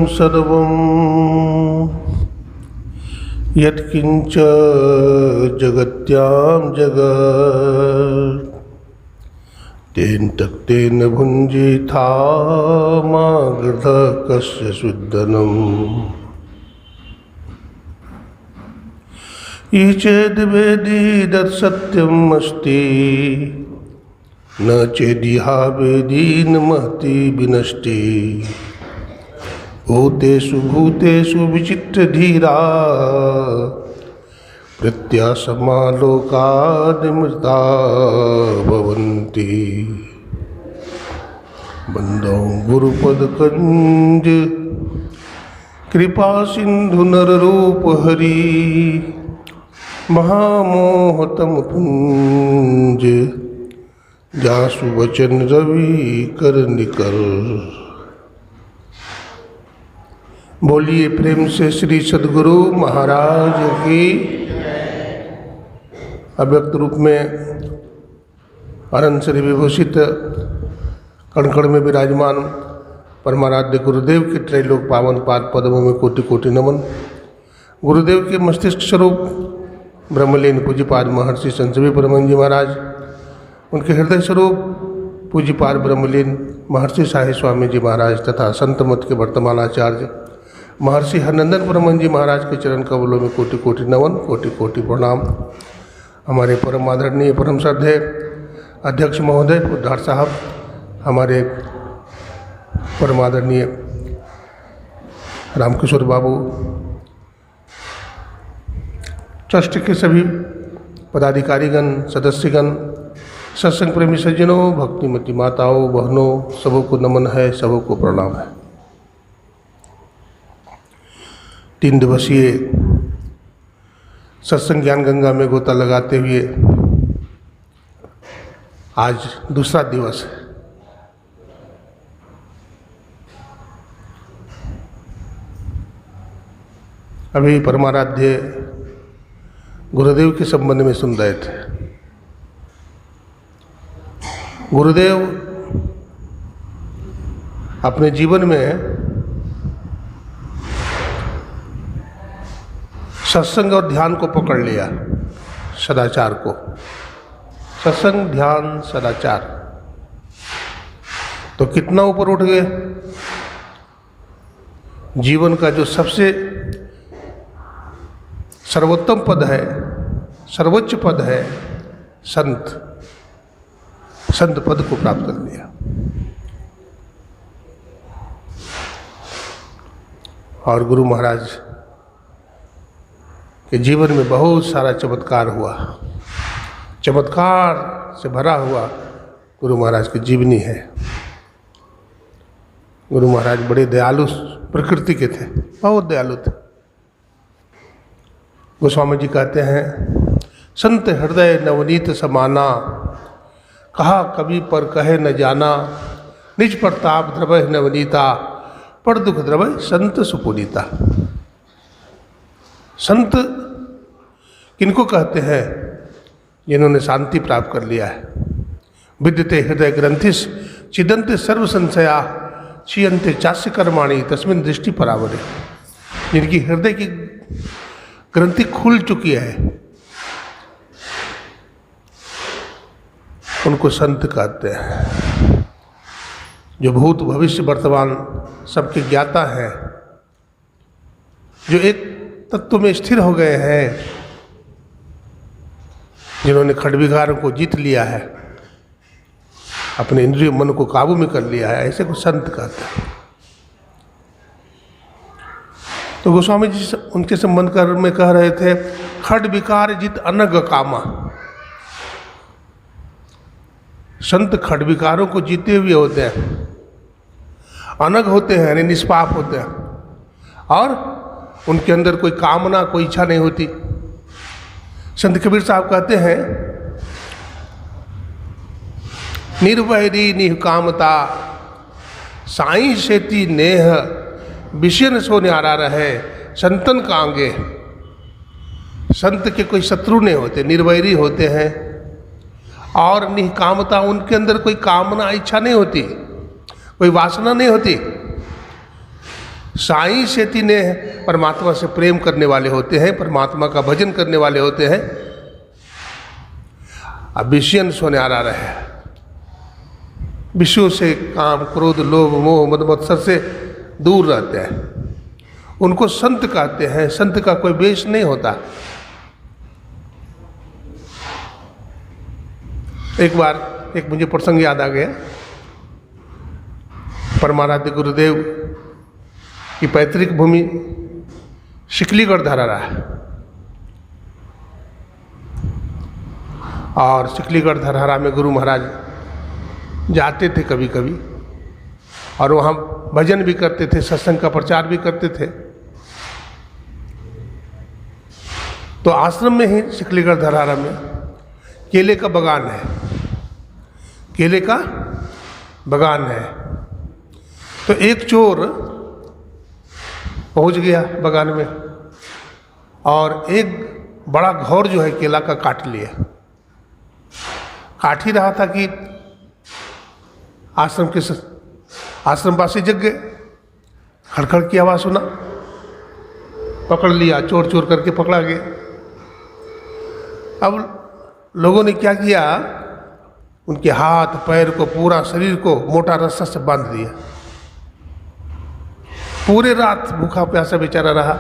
सर्वं यत्किंच जगत्यां जगत् तेन तक्तेन भुञ्जीथा मा गृधः कस्य सुदनम् ये चेद् वेदी तत्सत्यम् अस्ति न चेदिहा वेदी न महति विनष्टि भूतेषु भूतेषु विचित्रधीरा प्रत्यासमालोकादिमृता भवन्ति। बंदो गुरुपदकंज कृपा सिंधु नररूप हरि महामोहतम पुंज जासु वचन रवि कर निकर। बोलिए प्रेम से श्री सद्गुरु महाराज की। अव्यक्त रूप में अनंत श्री विभूषित कणकण में विराजमान परमाराध्य गुरुदेव के त्रैलोक पावन पाद पद्मों में कोटि कोटि नमन। गुरुदेव के मस्तिष्क स्वरूप ब्रह्मलीन पूज्यपाद महर्षि संत सभी परमहंस जी महाराज, उनके हृदय स्वरूप पूज्यपाद ब्रह्मलीन महर्षि साहिब स्वामी जी महाराज तथा संत मत के वर्तमान आचार्य महर्षि हरनंदन परमहंस जी महाराज के चरण कमलों में कोटि कोटि नमन, कोटि कोटि प्रणाम। हमारे परम आदरणीय परम श्रद्धेय अध्यक्ष महोदय उद्धार साहब, हमारे परम आदरणीय रामकिशोर बाबू, ट्रस्ट के सभी पदाधिकारीगण, सदस्यगण, सत्संग प्रेमी सज्जनों, भक्तिमती माताओं, बहनों, सबों को नमन है, सबों को प्रणाम है। 3 दिवसीय सत्संग ज्ञान गंगा में गोता लगाते हुए आज दूसरा दिवस है। अभी परमाराध्य गुरुदेव के संबंध में सुन रहे थे। गुरुदेव अपने जीवन में सत्संग और ध्यान को पकड़ लिया, सदाचार को। सत्संग, ध्यान, सदाचार, तो कितना ऊपर उठ गए। जीवन का जो सबसे सर्वोत्तम पद है, सर्वोच्च पद है, संत पद को प्राप्त कर लिया। और गुरु महाराज के जीवन में बहुत सारा चमत्कार हुआ। चमत्कार से भरा हुआ गुरु महाराज की जीवनी है। गुरु महाराज बड़े दयालु प्रकृति के थे, बहुत दयालु थे। गोस्वामी जी कहते हैं, संत हृदय नवनीत समाना, कहा कवि पर कहे न जाना, निज प्रताप द्रवह नवनीता, पर दुख द्रवह संत सुपुनीता। संत किनको कहते हैं? जिन्होंने शांति प्राप्त कर लिया है। विद्यते हृदय ग्रंथिस छिदन्ते सर्व संशया, क्षीयन्ते चास्य कर्माणि तस्मिन् दृष्टि परावरे। जिनकी हृदय की ग्रंथि खुल चुकी है, उनको संत कहते हैं। जो भूत भविष्य वर्तमान सबके ज्ञाता हैं, जो एक तत्व में स्थिर हो गए हैं, जिन्होंने खड्विकारों को जीत लिया है, अपने इंद्रिय मन को काबू में कर लिया है, ऐसे को संत कहते हैं। तो गोस्वामी जी उनके संबंध कर में कह रहे थे, खड विकार जित अनग कामा। संत खड विकारों को जीते हुए होते हैं, अनग होते हैं, यानी निष्पाप होते हैं, और उनके अंदर कोई कामना, कोई इच्छा नहीं होती। संत कबीर साहब कहते हैं, निर्वैरी निहकामता साई सेती नेह, विषय सो न्यारा रहे संतन कांगे। संत के कोई शत्रु नहीं होते, निर्वैरी होते हैं, और निष्कामता, उनके अंदर कोई कामना इच्छा नहीं होती, कोई वासना नहीं होती। साईं सेती ने परमात्मा से प्रेम करने वाले होते हैं, परमात्मा का भजन करने वाले होते हैं। अब विषयन सोन्यारा रहे, विषयों से, काम, क्रोध, लोभ, मोह, मद मत्सर से दूर रहते हैं, उनको संत कहते हैं। संत का कोई वेश नहीं होता। एक बार एक मुझे प्रसंग याद आ गया। परमाराध्य गुरुदेव की पैतृक भूमि शिकलीगढ़ धरारा है, और शिकलीगढ़ धरारा में गुरु महाराज जाते थे कभी कभी, और वहाँ भजन भी करते थे, सत्संग का प्रचार भी करते थे। तो आश्रम में ही शिकलीगढ़ धरारा में केले का बगान है, केले का बगान है। तो एक चोर पहुंच गया बगान में, और एक बड़ा घौर जो है केला का काट लिया। काट ही रहा था कि आश्रमवासी जग गए, खड़खड़ की आवाज़ सुना, पकड़ लिया, चोर चोर करके पकड़ा गया। अब लोगों ने क्या किया, उनके हाथ पैर को, पूरा शरीर को मोटा रस्सा से बांध दिया। पूरे रात भूखा प्यासा बेचारा रहा,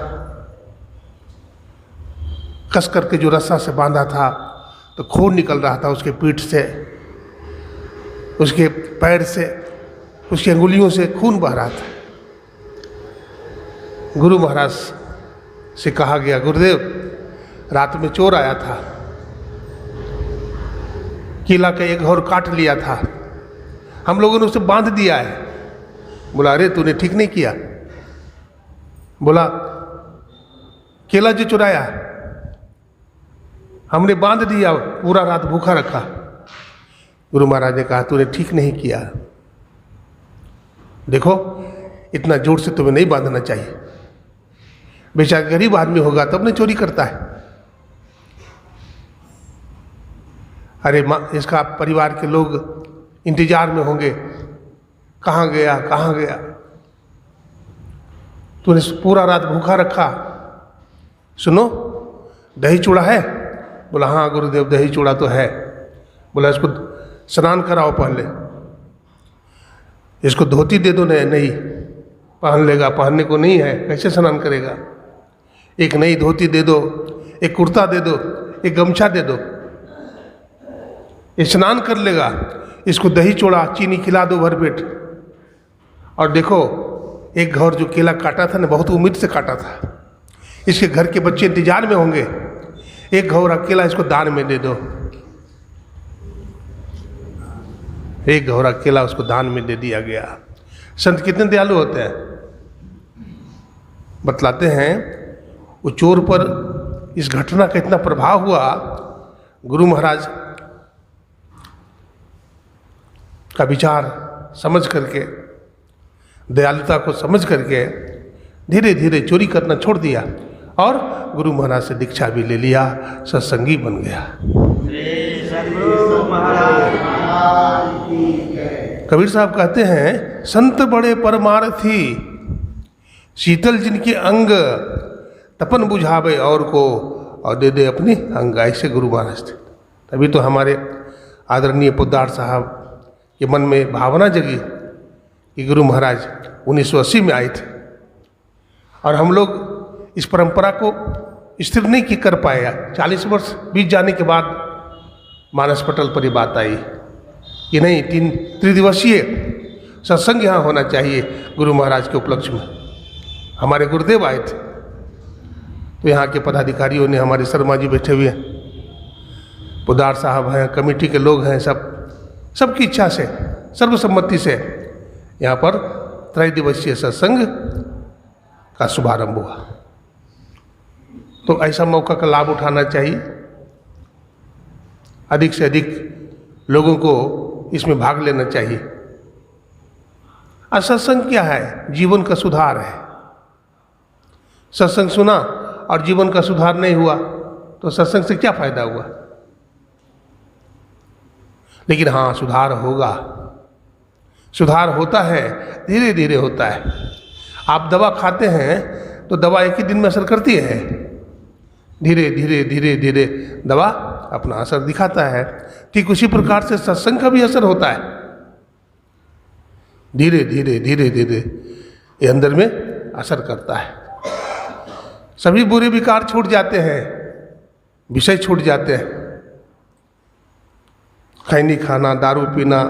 कस करके जो रस्सा से बांधा था, तो खून निकल रहा था उसके पीठ से, उसके पैर से, उसकी अंगुलियों से खून बह रहा था। गुरु महाराज से कहा गया, गुरुदेव रात में चोर आया था, केला का एक घौर काट लिया था, हम लोगों ने उसे बांध दिया है। बोला, अरे तूने ठीक नहीं किया। बोला, केला जो चुराया हमने बांध दिया, पूरा रात भूखा रखा। गुरु महाराज ने कहा, तूने ठीक नहीं किया, देखो इतना जोर से तुम्हें नहीं बांधना चाहिए, बेचारा गरीब आदमी होगा तब नहीं चोरी करता है। अरे माँ, इसका परिवार के लोग इंतजार में होंगे, कहाँ गया कहाँ गया, तूने पूरा रात भूखा रखा। सुनो, दही चूड़ा है? बोला, हाँ गुरुदेव दही चूड़ा तो है। बोला, इसको स्नान कराओ पहले, इसको धोती दे दो। नहीं पहन लेगा, पहनने को नहीं है, कैसे स्नान करेगा? एक नई धोती दे दो, एक कुर्ता दे दो, एक गमछा दे दो, स्नान कर लेगा। इसको दही चूड़ा चीनी खिला दो भर पेट। और देखो, एक घौर जो केला काटा था ना, बहुत उम्मीद से काटा था, इसके घर के बच्चे इंतजार में होंगे, एक घौर अकेला इसको दान में दे दो। एक घौर अकेला उसको दान में दे दिया गया। संत कितने दयालु होते हैं। बतलाते हैं वो चोर पर इस घटना का इतना प्रभाव हुआ, गुरु महाराज का विचार समझ करके, दयालुता को समझ करके धीरे धीरे चोरी करना छोड़ दिया, और गुरु महाराज से दीक्षा भी ले लिया, सत्संगी बन गया। कबीर साहब कहते हैं, संत बड़े परमार्थी, शीतल जिनके अंग, तपन बुझावे और को, और दे दे अपनी अंग। ऐसे गुरु महाराज थे। तभी तो हमारे आदरणीय पोद्दार साहब के मन में भावना जगी कि गुरु महाराज 1980 में आए थे, और हम लोग इस परंपरा को स्थिर नहीं कर पाया। 40 वर्ष बीत जाने के बाद मानस पटल पर ये बात आई कि नहीं, 3 त्रिदिवसीय सत्संग यहाँ होना चाहिए गुरु महाराज के उपलक्ष्य में। हमारे गुरुदेव आए थे, तो यहाँ के पदाधिकारियों ने, हमारे शर्मा जी बैठे हुए हैं, पोद्दार साहब हैं, कमेटी के लोग हैं, सबकी इच्छा से, सर्वसम्मति से यहाँ पर त्रैदिवसीय सत्संग का शुभारंभ हुआ। तो ऐसा मौका का लाभ उठाना चाहिए, अधिक से अधिक लोगों को इसमें भाग लेना चाहिए। और सत्संग क्या है? जीवन का सुधार है। सत्संग सुना और जीवन का सुधार नहीं हुआ तो सत्संग से क्या फायदा हुआ। लेकिन हाँ, सुधार होगा, सुधार होता है, धीरे धीरे होता है। आप दवा खाते हैं तो दवा एक ही दिन में असर करती है, धीरे धीरे धीरे धीरे दवा अपना असर दिखाता है। ठीक उसी प्रकार से सत्संग का भी असर होता है, धीरे धीरे धीरे धीरे ये अंदर में असर करता है। सभी बुरे विकार छूट जाते हैं, विषय छूट जाते हैं, खैनी खाना, दारू पीना,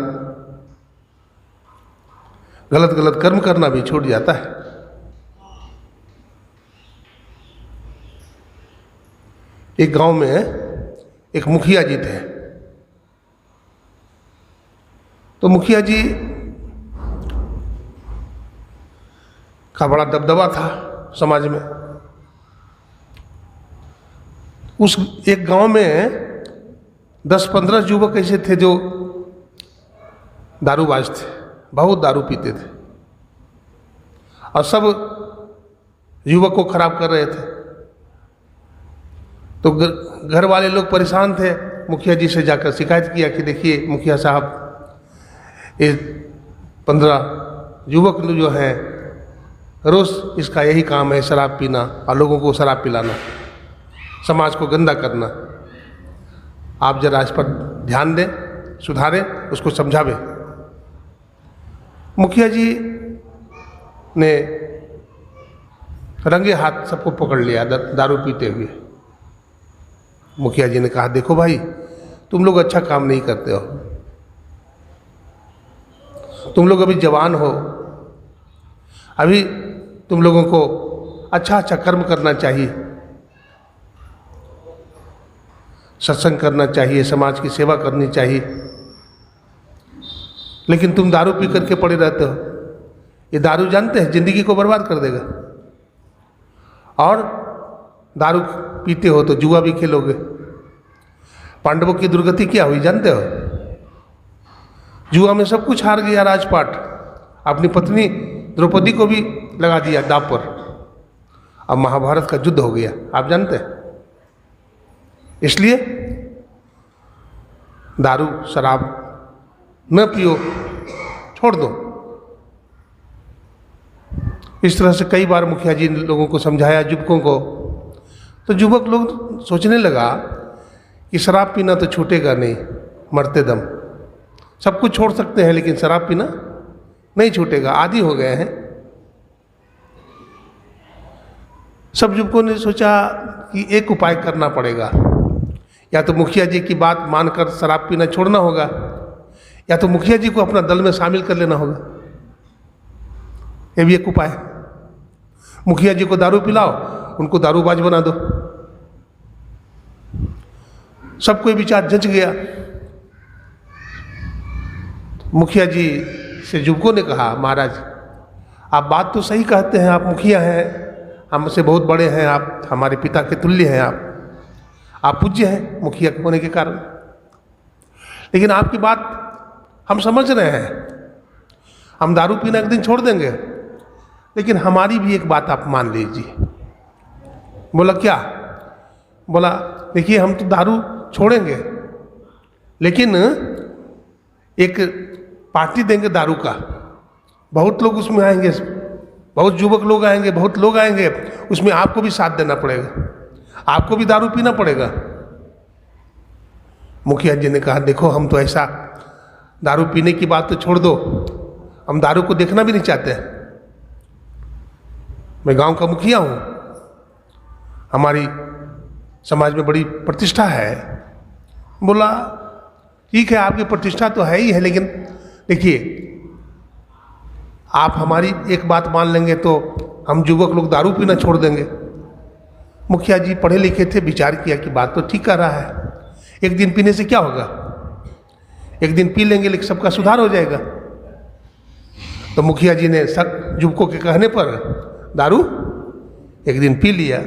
गलत गलत कर्म करना भी छूट जाता है। एक गांव में एक मुखिया जी थे। तो मुखिया जी का बड़ा दबदबा था समाज में। उस एक गांव में 10-15 युवक ऐसे थे जो दारूबाज थे, बहुत दारू पीते थे और सब युवक को खराब कर रहे थे। तो घर वाले लोग परेशान थे, मुखिया जी से जाकर शिकायत किया कि देखिए मुखिया साहब, ये 15 युवक जो हैं रोज इसका यही काम है, शराब पीना और लोगों को शराब पिलाना, समाज को गंदा करना। आप जरा इस पर ध्यान दें, सुधारें, उसको समझावें। मुखिया जी ने रंगे हाथ सबको पकड़ लिया दारू पीते हुए। मुखिया जी ने कहा, देखो भाई, तुम लोग अच्छा काम नहीं करते हो, तुम लोग अभी जवान हो, अभी तुम लोगों को अच्छा अच्छा कर्म करना चाहिए, सत्संग करना चाहिए, समाज की सेवा करनी चाहिए, लेकिन तुम दारू पी करके पड़े रहते हो। ये दारू जानते हैं जिंदगी को बर्बाद कर देगा, और दारू पीते हो तो जुआ भी खेलोगे। पांडवों की दुर्गति क्या हुई जानते हो? जुआ में सब कुछ हार गया राजपाट, अपनी पत्नी द्रौपदी को भी लगा दिया दांव पर। अब महाभारत का युद्ध हो गया, आप जानते हैं। इसलिए दारू शराब न पियो, छोड़ दो। इस तरह से कई बार मुखिया जी ने लोगों को समझाया, युवकों को। तो युवक लोग सोचने लगा कि शराब पीना तो छूटेगा नहीं मरते दम, सब कुछ छोड़ सकते हैं लेकिन शराब पीना नहीं छूटेगा, आदी हो गए हैं। सब युवकों ने सोचा कि एक उपाय करना पड़ेगा, या तो मुखिया जी की बात मानकर शराब पीना छोड़ना होगा, या तो मुखिया जी को अपना दल में शामिल कर लेना होगा। ये भी एक उपाय है। मुखिया जी को दारू पिलाओ, उनको दारूबाज बना दो। सबको ये विचार जच गया। मुखिया जी से युवकों ने कहा, महाराज आप बात तो सही कहते हैं, आप मुखिया हैं, हमसे बहुत बड़े हैं, आप हमारे पिता के तुल्य हैं, आप पूज्य हैं मुखिया होने के कारण, लेकिन आपकी बात हम समझ रहे हैं। हम दारू पीना एक दिन छोड़ देंगे, लेकिन हमारी भी एक बात आप मान लीजिए। बोला क्या? बोला देखिए, हम तो दारू छोड़ेंगे, लेकिन एक पार्टी देंगे दारू का। बहुत लोग उसमें आएंगे, बहुत युवक लोग आएंगे, बहुत लोग आएंगे, उसमें आपको भी साथ देना पड़ेगा, आपको भी दारू पीना पड़ेगा। मुखिया जी ने कहा, देखो हम तो ऐसा, दारू पीने की बात तो छोड़ दो, हम दारू को देखना भी नहीं चाहते। मैं गांव का मुखिया हूं, हमारी समाज में बड़ी प्रतिष्ठा है। बोला ठीक है, आपकी प्रतिष्ठा तो है ही है, लेकिन देखिए आप हमारी एक बात मान लेंगे तो हम युवक लोग दारू पीना छोड़ देंगे। मुखिया जी पढ़े लिखे थे, विचार किया कि बात तो ठीक कर रहा है, एक दिन पीने से क्या होगा, एक दिन पी लेंगे लेकिन सबका सुधार हो जाएगा। तो मुखिया जी ने सब युवकों के कहने पर दारू एक दिन पी लिया।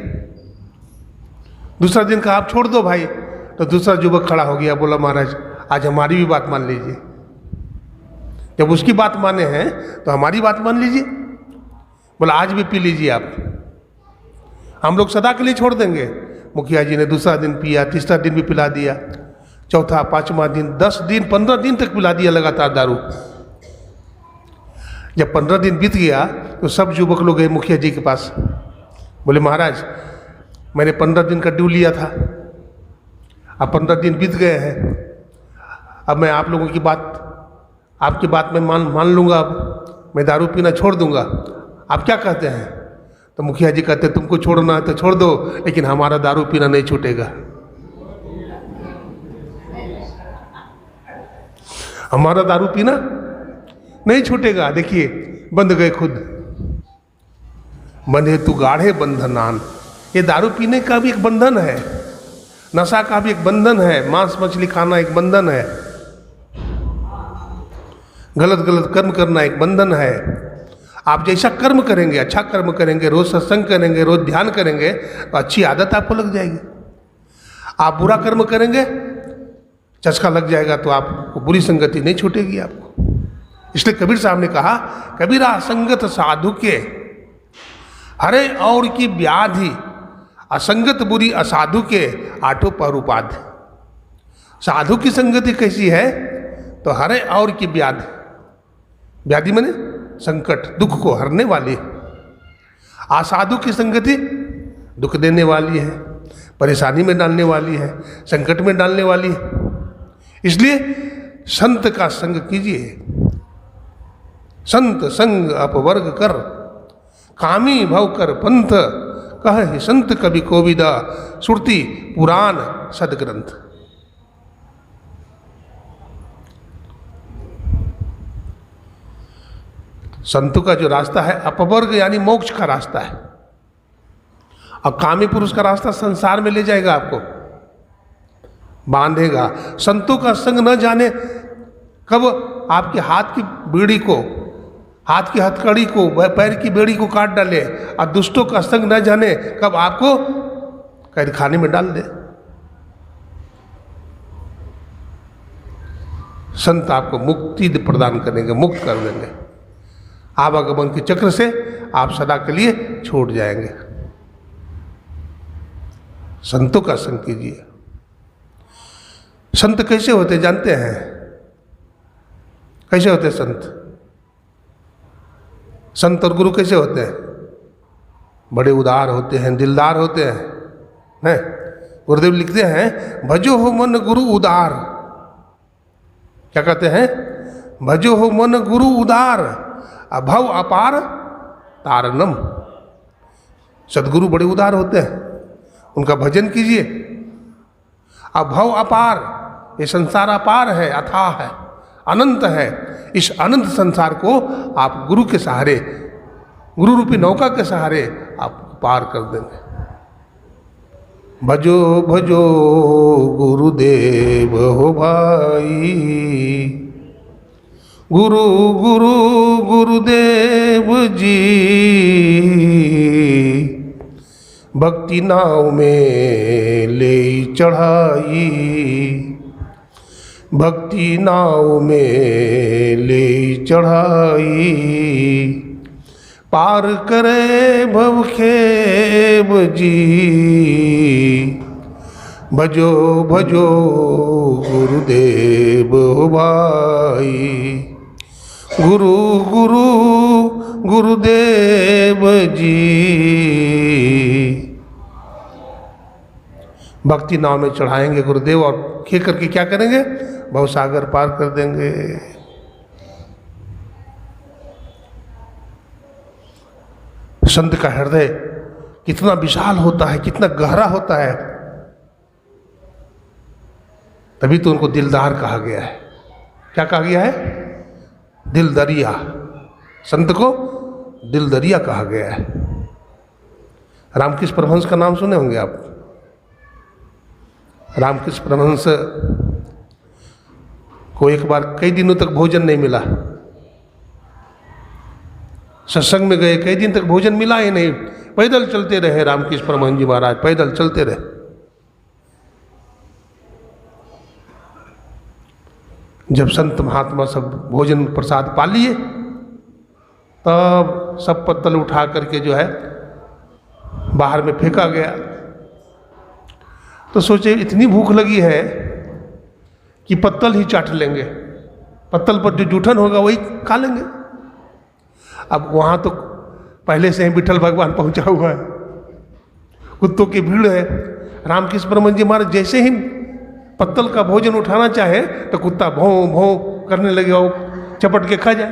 दूसरा दिन कहा आप छोड़ दो भाई, तो दूसरा युवक खड़ा हो गया, बोला महाराज आज हमारी भी बात मान लीजिए। जब उसकी बात माने हैं तो हमारी बात मान लीजिए। बोला आज भी पी लीजिए आप, हम लोग सदा के लिए छोड़ देंगे। मुखिया जी ने दूसरा दिन पिया, तीसरा दिन भी पिला दिया, चौथा, पांचवा दिन, 10 दिन, 15 दिन तक पिला दिया लगातार दारू। जब 15 दिन बीत गया तो सब युवक लोग गए मुखिया जी के पास, बोले महाराज मैंने 15 दिन का ड्यू लिया था, अब 15 दिन बीत गए हैं, अब मैं आप लोगों की बात, आपकी बात मैं मान लूँगा, अब मैं दारू पीना छोड़ दूँगा, आप क्या कहते हैं? तो मुखिया जी कहते तुमको छोड़ना है तो छोड़ दो, लेकिन हमारा दारू पीना नहीं छूटेगा, हमारा दारू पीना नहीं छूटेगा। देखिए बंध गए खुद, बंधे तू गाढ़े बंधनान। ये दारू पीने का भी एक बंधन है, नशा का भी एक बंधन है, मांस मछली खाना एक बंधन है, गलत गलत कर्म करना एक बंधन है। आप जैसा कर्म करेंगे, अच्छा कर्म करेंगे, रोज सत्संग करेंगे, रोज ध्यान करेंगे, तो अच्छी आदत आपको लग जाएगी। आप बुरा कर्म करेंगे, चस्का लग जाएगा, तो आपको बुरी संगति नहीं छूटेगी आपको। इसलिए कबीर साहब ने कहा, कबीरा संगत साधु के हरे और की व्याधि, असंगत बुरी असाधु के आठों पर उपाधि। साधु की संगति कैसी है? तो हरे और की व्याधि, व्याधि माने संकट, दुख को हरने वाली। असाधु की संगति दुख देने वाली है, परेशानी में डालने वाली है, संकट में डालने वाली है। इसलिए संत का संग कीजिए। संत संग अपवर्ग कर, कामी भव कर पंथ, कह संत कवि कोविदा, श्रुति पुराण सदग्रंथ। संतों का जो रास्ता है अपवर्ग यानी मोक्ष का रास्ता है, और कामी पुरुष का रास्ता संसार में ले जाएगा, आपको बांधेगा। संतों का संग न जाने कब आपके हाथ की बीड़ी को, हाथ की हथकड़ी को, पैर की बेड़ी को काट डाले, और दुष्टों का संग न जाने कब आपको कैद खाने में डाल दे। संत आपको मुक्ति प्रदान करेंगे, मुक्त कर देंगे, आवागमन के चक्र से आप सदा के लिए छूट जाएंगे। संतों का संग कीजिए। संत कैसे होते जानते हैं? कैसे होते संत? संत और गुरु कैसे होते हैं? बड़े उदार होते हैं, दिलदार होते हैं। गुरुदेव लिखते हैं, भजो हो मन गुरु उदार। क्या कहते हैं? भजो हो मन गुरु उदार, अभव अपार तारणम। सदगुरु बड़े उदार होते हैं, उनका भजन कीजिए। अभव अपार, ये संसार अपार है, अथाह है, अनंत है। इस अनंत संसार को आप गुरु के सहारे, गुरु रूपी नौका के सहारे आप पार कर देंगे। भजो भजो गुरुदेव हो भाई, गुरु गुरु गुरुदेव जी, भक्ति नाव में ले चढ़ाई, भक्ति नाव में ले चढ़ाई, पार करे भव खेब जी। भजो भजो गुरुदेव हो भाई, गुरु गुरु गुरुदेव जी। भक्ति नाव में चढ़ाएंगे गुरुदेव, और खे करके क्या करेंगे? भवसागर पार कर देंगे। संत का हृदय कितना विशाल होता है, कितना गहरा होता है, तभी तो उनको दिलदार कहा गया है। क्या कहा गया है? दिल दरिया। संत को दिल दरिया कहा गया है। रामकृष्ण परमहंस का नाम सुने होंगे आप। रामकृष्ण परमहंस को एक बार कई दिनों तक भोजन नहीं मिला। सत्संग में गए, कई दिन तक भोजन मिला ही नहीं, पैदल चलते रहे रामकृष्ण परमहंस जी महाराज, पैदल चलते रहे। जब संत महात्मा सब भोजन प्रसाद पा लिए, तब सब पत्तल उठा करके जो है बाहर में फेंका गया। तो सोचे इतनी भूख लगी है कि पत्तल ही चाट लेंगे, पत्तल पर जो जूठन होगा वही खा लेंगे। अब वहाँ तो पहले से ही विठल भगवान पहुँचा हुआ है, कुत्तों की भीड़ है। रामकृष्ण परमहंस जी महाराज जैसे ही पत्तल का भोजन उठाना चाहे तो कुत्ता भौं भौं करने लगे और चपट के खा जाए।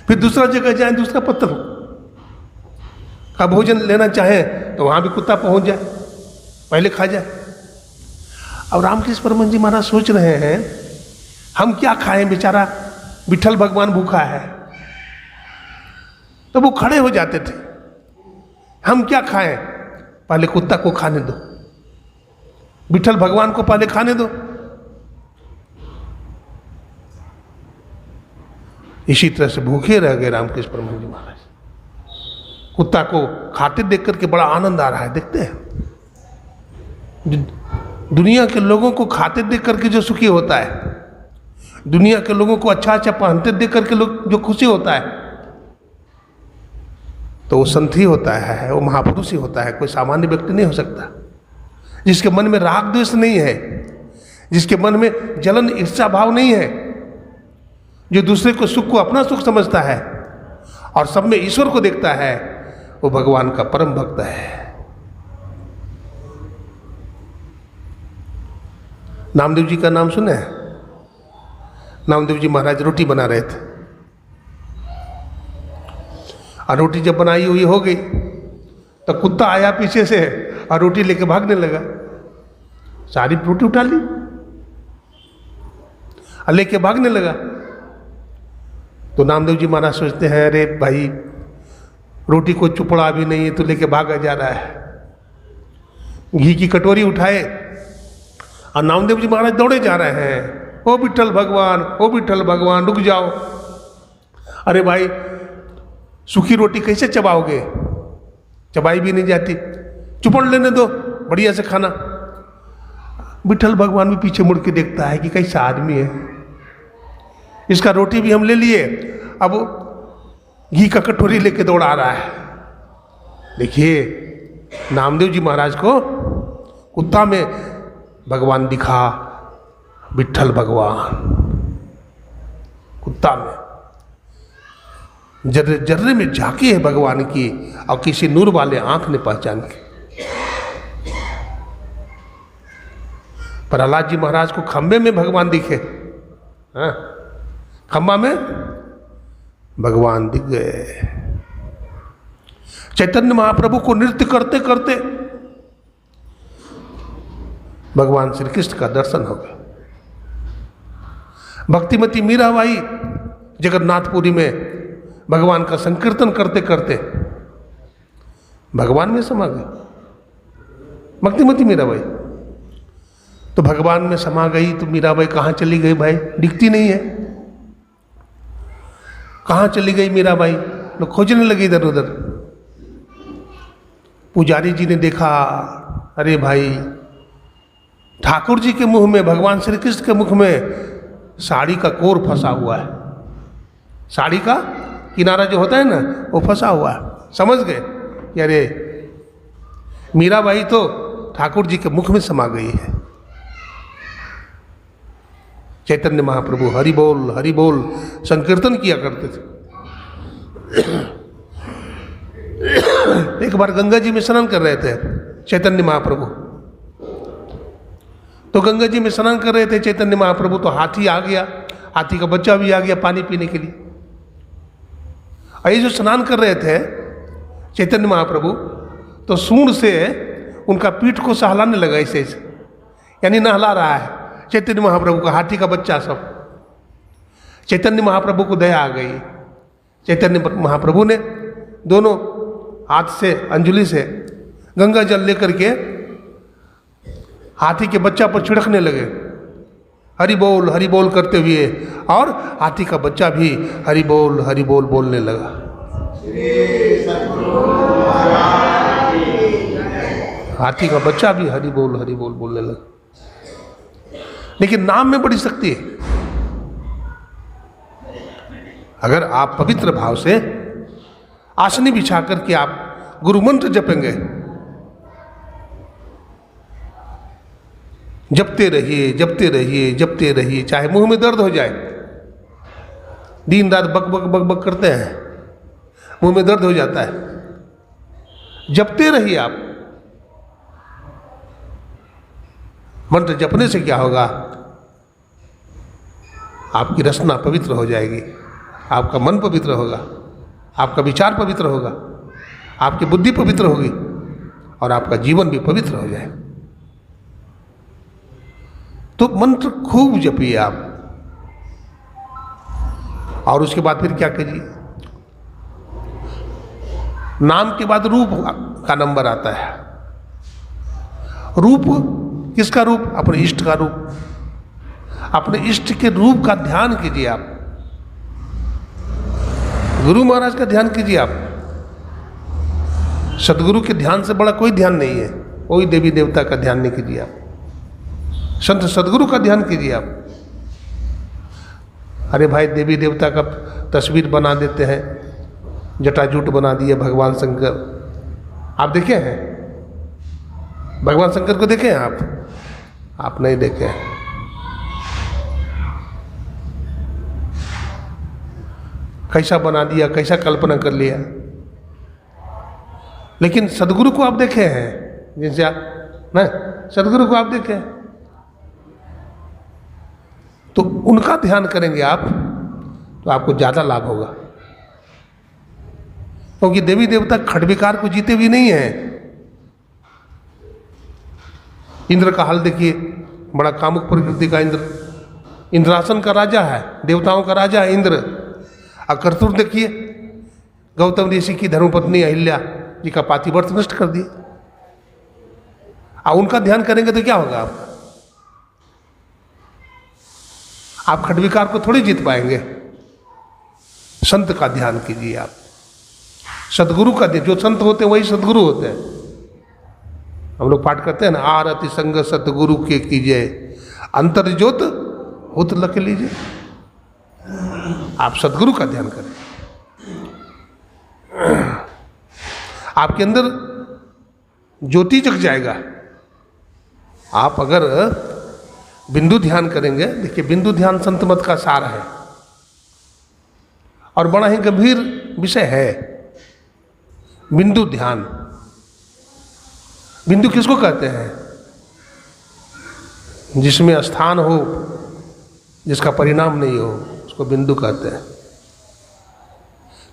फिर दूसरा जगह जाए, दूसरा पत्तल का भोजन लेना चाहे तो वहाँ भी कुत्ता पहुँच जाए, पहले खा जाए। अब रामकृष्ण परमहंस जी महाराज सोच रहे हैं हम क्या खाएं, बेचारा विठल भगवान भूखा है। तो वो खड़े हो जाते थे, हम क्या खाएं, पहले कुत्ता को खाने दो, विठल भगवान को पहले खाने दो। इसी तरह से भूखे रह गए रामकृष्ण परमहंस जी महाराज। कुत्ता को खाते देख करके बड़ा आनंद आ रहा है। देखते हैं दुनिया के लोगों को खाते देख करके जो सुखी होता है, दुनिया के लोगों को अच्छा अच्छा पहनते देख करके लोग जो खुशी होता है, तो वो संत ही होता है, वो महापुरुष ही होता है, कोई सामान्य व्यक्ति नहीं हो सकता। जिसके मन में राग द्वेष नहीं है, जिसके मन में जलन ईर्ष्या भाव नहीं है, जो दूसरे को सुख को अपना सुख समझता है और सब में ईश्वर को देखता है, वो भगवान का परम भक्त है। नामदेव जी का नाम सुने? नामदेव जी महाराज रोटी बना रहे थे और रोटी जब बनाई हुई हो गई तो कुत्ता आया पीछे से और रोटी लेके भागने लगा। सारी रोटी उठा ली और लेके भागने लगा। तो नामदेव जी महाराज सोचते हैं अरे भाई रोटी को चुपड़ा भी नहीं है तो लेके भागा जा रहा है। घी की कटोरी उठाए और नामदेव जी महाराज दौड़े जा रहे हैं, ओ विठल भगवान, ओ विठल भगवान रुक जाओ। अरे भाई सूखी रोटी कैसे चबाओगे, चबाई भी नहीं जाती, चुपड़ लेने दो, बढ़िया से खाना। विठल भगवान भी पीछे मुड़ के देखता है कि कैसा आदमी है, इसका रोटी भी हम ले लिए, अब घी का कटोरी लेके दौड़ा रहा है। देखिए नामदेव जी महाराज को कुत्ता में भगवान दिखा, विठल भगवान कुत्ता में जर्रे जर्रे में झांकी है भगवान की, और किसी नूर वाले आंख ने पहचान की। प्रहलाद जी महाराज को खंबे में भगवान दिखे, हाँ खंबा में भगवान दिख गए। चैतन्य महाप्रभु को नृत्य करते करते भगवान श्री कृष्ण का दर्शन हो गया। भक्तिमती मीराबाई जगन्नाथपुरी में भगवान का संकीर्तन करते करते भगवान में समा गई। भक्तिमती मीराबाई तो भगवान में समा गई तो मीराबाई कहाँ चली गई भाई, दिखती नहीं है। कहाँ चली गई मीराबाई, लोग खोजने लगे इधर उधर। पुजारी जी ने देखा, अरे भाई ठाकुर जी के मुंह में, भगवान श्री कृष्ण के मुख में साड़ी का कोर फंसा हुआ है, साड़ी का किनारा जो होता है ना वो फंसा हुआ है। समझ गए कि अरे मीराबाई तो ठाकुर जी के मुख में समा गई है। चैतन्य महाप्रभु हरि बोल संकीर्तन किया करते थे। एक बार गंगा जी में स्नान कर रहे थे चैतन्य महाप्रभु, तो गंगा जी में स्नान कर रहे थे चैतन्य महाप्रभु, तो हाथी आ गया, हाथी का बच्चा भी आ गया पानी पीने के लिए। और ये जो स्नान कर रहे थे चैतन्य महाप्रभु, तो सूंड से उनका पीठ को सहलाने लगा, ऐसे यानी नहला रहा है चैतन्य महाप्रभु का हाथी का बच्चा सब। चैतन्य महाप्रभु को दया आ गई। चैतन्य महाप्रभु ने दोनों हाथ से अंजलि से गंगा जल लेकर के हाथी के बच्चा पर छिड़कने लगे, हरि बोल करते हुए, और हाथी का बच्चा भी हरि बोल बोलने लगा। हाथी का बच्चा भी हरि बोल बोलने लगा। लेकिन नाम में बड़ी शक्ति है। अगर आप पवित्र भाव से आसनी बिछा करके आप गुरु मंत्र जपेंगे जपते रहिए, जपते रहिए, जपते रहिए, चाहे मुंह में दर्द हो जाए। दिन रात बक बक बक बक करते हैं, मुंह में दर्द हो जाता है, जपते रहिए आप। मंत्र जपने से क्या होगा? आपकी रचना पवित्र हो जाएगी, आपका मन पवित्र होगा, आपका विचार पवित्र होगा, आपकी बुद्धि पवित्र होगी और आपका जीवन भी पवित्र हो जाएगा। तो मंत्र खूब जपिए आप। और उसके बाद फिर क्या कीजिए? नाम के बाद रूप का नंबर आता है। रूप किसका रूप? अपने इष्ट का रूप। अपने इष्ट के रूप का ध्यान कीजिए आप। गुरु महाराज का ध्यान कीजिए आप। सदगुरु के ध्यान से बड़ा कोई ध्यान नहीं है। कोई देवी देवता का ध्यान नहीं कीजिए आप, संत सदगुरु का ध्यान कीजिए आप। अरे भाई, देवी देवता का तस्वीर बना देते हैं, जटाजूट बना दिए भगवान शंकर। आप देखे हैं भगवान शंकर को? देखे हैं आप? आप नहीं देखे हैं। कैसा बना दिया, कैसा कल्पना कर लिया। लेकिन सदगुरु को आप देखे हैं? जैसे आप ना, सदगुरु को आप देखे हैं तो उनका ध्यान करेंगे आप तो आपको ज्यादा लाभ होगा। क्योंकि देवी देवता खडविकार को जीते भी नहीं है। इंद्र का हाल देखिए, बड़ा कामुक प्रकृति का इंद्र, इंद्रासन का राजा है, देवताओं का राजा है इंद्र। और करतूर देखिए, गौतम ऋषि की धर्मपत्नी अहिल्या जी का पातिव्रत्य नष्ट कर दिए। और उनका ध्यान करेंगे तो क्या होगा? आप खडविकार को थोड़ी जीत पाएंगे। संत का ध्यान कीजिए आप, सदगुरु का ध्यान। जो संत होते हैं वही सदगुरु होते हैं। हम लोग पाठ करते हैं ना, आरति संग सतगुरु के कीजिए, अंतर ज्योत हुत लख लीजिए। आप सदगुरु का ध्यान करें। आपके अंदर ज्योति जग जाएगा। आप अगर बिंदु ध्यान करेंगे, देखिए बिंदु ध्यान संत मत का सार है और बड़ा ही गंभीर विषय है बिंदु ध्यान। बिंदु किसको कहते हैं? जिसमें स्थान हो, जिसका परिणाम नहीं हो, उसको बिंदु कहते हैं।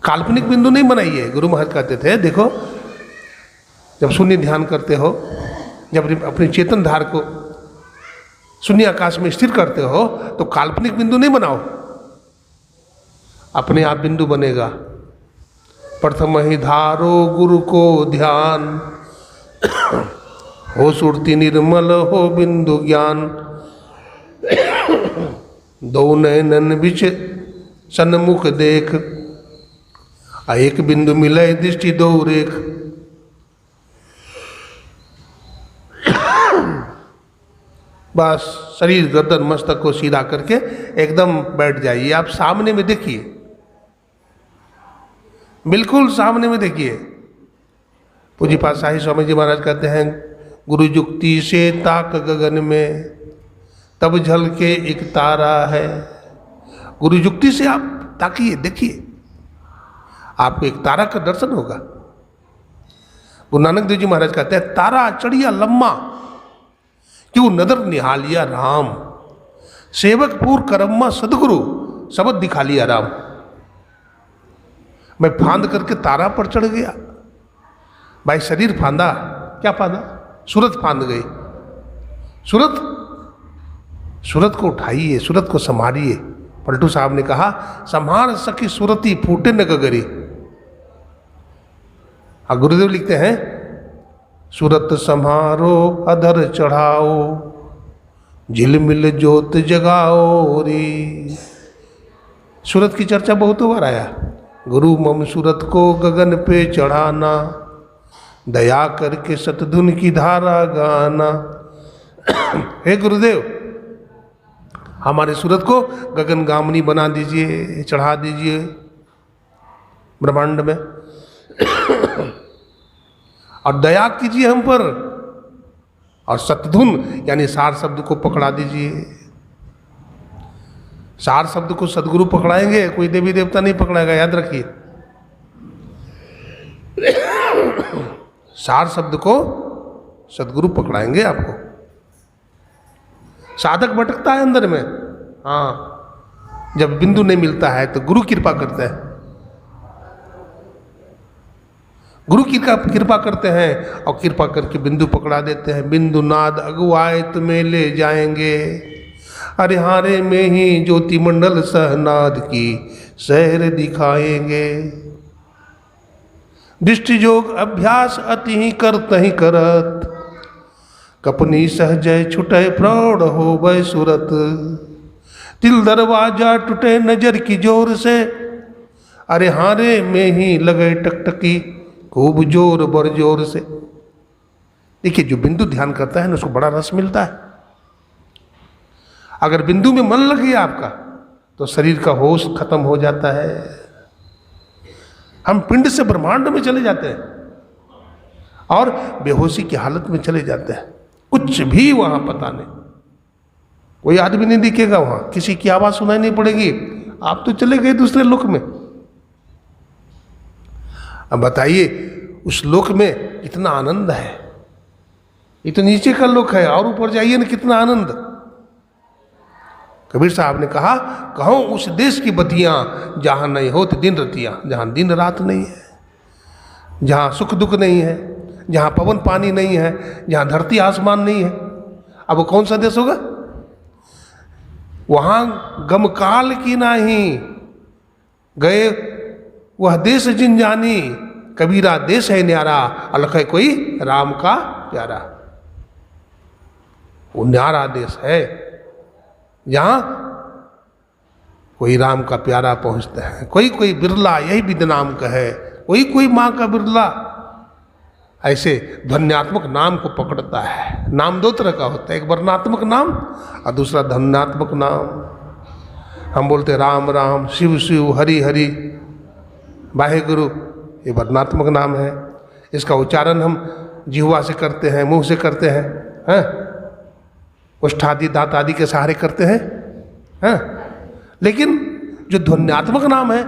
काल्पनिक बिंदु नहीं बनाइए। गुरु महाराज कहते थे, देखो जब शून्य ध्यान करते हो, जब अपनी चेतन धार को शून्य आकाश में स्थिर करते हो तो काल्पनिक बिंदु नहीं बनाओ, अपने आप बिंदु बनेगा। प्रथम ही धारो गुरु को ध्यान, हो सुरति निर्मल हो बिंदु ज्ञान। दो नयनन बिच सन्मुख देख, एक बिंदु मिले दृष्टि दो रेख। बस शरीर गर्दन मस्तक को सीधा करके एकदम बैठ जाइए। आप सामने में देखिए, बिल्कुल सामने में देखिए। पूज्य पाद शाही स्वामी जी महाराज कहते हैं, गुरु जुक्ति से ताक गगन में, तब झलके एक तारा है। गुरु जुक्ति से आप ताकिए, देखिए, आपको एक तारा का दर्शन होगा। गुरु नानक देव जी महाराज कहते हैं, तारा चढ़िया लम्मा, क्यों नदर निहालिया राम। सेवक पूर करम्मा सदगुरु, सबद दिखा लिया राम। मैं फांद करके तारा पर चढ़ गया। भाई शरीर फांदा, क्या फांदा? सूरत फांद गई। सूरत को उठाइए, सूरत को संभालिए। पलटू साहब ने कहा, संभार सकी सूरती फूटे न गगरी। और गुरुदेव लिखते हैं, सूरत संभारो अधर चढ़ाओ, झिलमिल ज्योत जगाओ री। सूरत की चर्चा बहुत बार आया। गुरु मम सूरत को गगन पे चढ़ाना, दया करके सतधुन की धारा गाना। हे गुरुदेव, हमारे सूरत को गगन गामनी बना दीजिए, चढ़ा दीजिए ब्रह्मांड में, और दया कीजिए हम पर, और सतधुन यानी सार शब्द को पकड़ा दीजिए। सार शब्द को सदगुरु पकड़ाएंगे, कोई देवी देवता नहीं पकड़ाएगा, याद रखिए। सार शब्द को सदगुरु पकड़ाएंगे आपको। साधक भटकता है अंदर में, हाँ, जब बिंदु नहीं मिलता है तो गुरु कृपा करते हैं। गुरु की कृपा करते हैं और कृपा करके बिंदु पकड़ा देते हैं। बिंदु नाद अगुआए तुम्हें ले जाएंगे, अरे हारे में ही ज्योति मंडल सहनाद की शहर दिखाएंगे। दृष्टि योग अभ्यास अति ही करत, कपनी सहजय छुटे प्रौढ़ हो वै सूरत। दिल दरवाजा टूटे नजर की जोर से, अरे हारे में ही लगे टकटकी खूब जोर बर जोर से। देखिए, जो बिंदु ध्यान करता है ना उसको बड़ा रस मिलता है। अगर बिंदु में मन लग गया आपका तो शरीर का होश खत्म हो जाता है। हम पिंड से ब्रह्मांड में चले जाते हैं और बेहोशी की हालत में चले जाते हैं। कुछ भी वहां पता नहीं, कोई आदमी नहीं दिखेगा वहां, किसी की आवाज सुनाई नहीं पड़ेगी, आप तो चले गए दूसरे लोक में। अब बताइए उस लोक में कितना आनंद है। ये तो नीचे का लोक है, और ऊपर जाइए ना कितना आनंद। कबीर साहब ने कहा, कहो उस देश की बतियां जहां नहीं होती दिन रतियां, जहां दिन रात नहीं है, जहां सुख दुख नहीं है, जहां पवन पानी नहीं है, जहां धरती आसमान नहीं है। अब वो कौन सा देश होगा? वहां गमकाल की नहीं गए वह देश जिन जानी, कबीरा देश है न्यारा, अलख है कोई राम का प्यारा। वो न्यारा देश है जहां कोई राम का प्यारा पहुंचता है। कोई कोई बिरला यही विदनाम का है, कोई कोई माँ का बिरला ऐसे ध्वन्यात्मक नाम को पकड़ता है। नाम दो तरह का होता है, एक वर्णात्मक नाम और दूसरा ध्वन्यात्मक नाम। हम बोलते राम राम, शिव शिव, हरि हरि, वाहेगुरु, ये वर्णात्मक नाम है। इसका उच्चारण हम जिह्वा से करते हैं, मुंह से करते हैं, ओष्ठादि दांत आदि के सहारे करते हैं, लेकिन जो ध्वन्यात्मक नाम है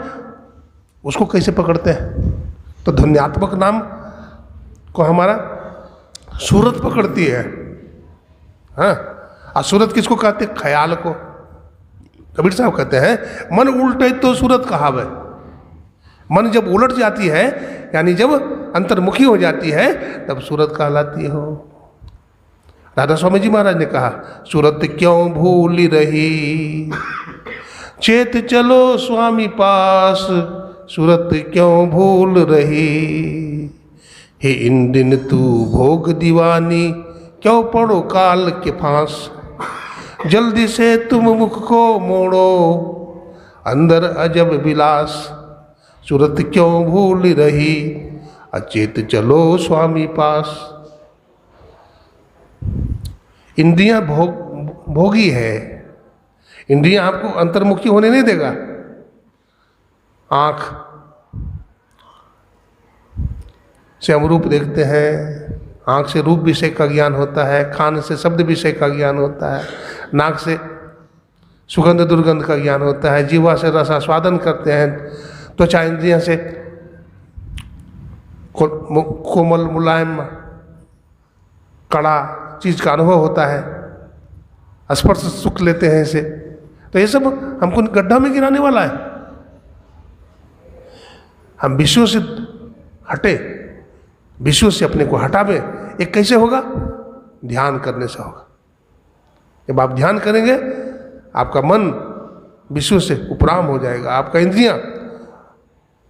उसको कैसे पकड़ते हैं? तो ध्वन्यात्मक नाम को हमारा सूरत पकड़ती है। और सूरत किसको कहते हैं? ख्याल को। कबीर साहब कहते हैं, मन उल्टे तो सूरत कहावे। मन जब उलट जाती है, यानी जब अंतर्मुखी हो जाती है, तब सूरत कहलाती हो। राधा स्वामी जी महाराज ने कहा, सूरत क्यों भूल रही, चेत चलो स्वामी पास, सूरत क्यों भूल रही। हे इन दिन तू भोग दीवानी, क्यों पड़ो काल के फांस। जल्दी से तुम मुख को मोड़ो, अंदर अजब विलास। सूरत क्यों भूल रही, अचेत चलो स्वामी पास। इंद्रियां भोगी है, इंद्रियां आपको अंतर्मुखी होने नहीं देगा। आँख से हम रूप देखते हैं, आँख से रूप विषय का ज्ञान होता है, कान से शब्द विषय का ज्ञान होता है, नाक से सुगंध दुर्गंध का ज्ञान होता है, जीवा से रसास्वादन करते हैं, त्वचा इंद्रियां से कोमल मुलायम कड़ा चीज का अनुभव होता है, स्पर्श सुख लेते हैं इसे। तो ये सब हमको गड्ढा में गिराने वाला है। हम विषयों से हटे, विषयों से अपने को हटावे। एक कैसे होगा? ध्यान करने से होगा। जब आप ध्यान करेंगे, आपका मन विषयों से उपराम हो जाएगा। आपका इंद्रियां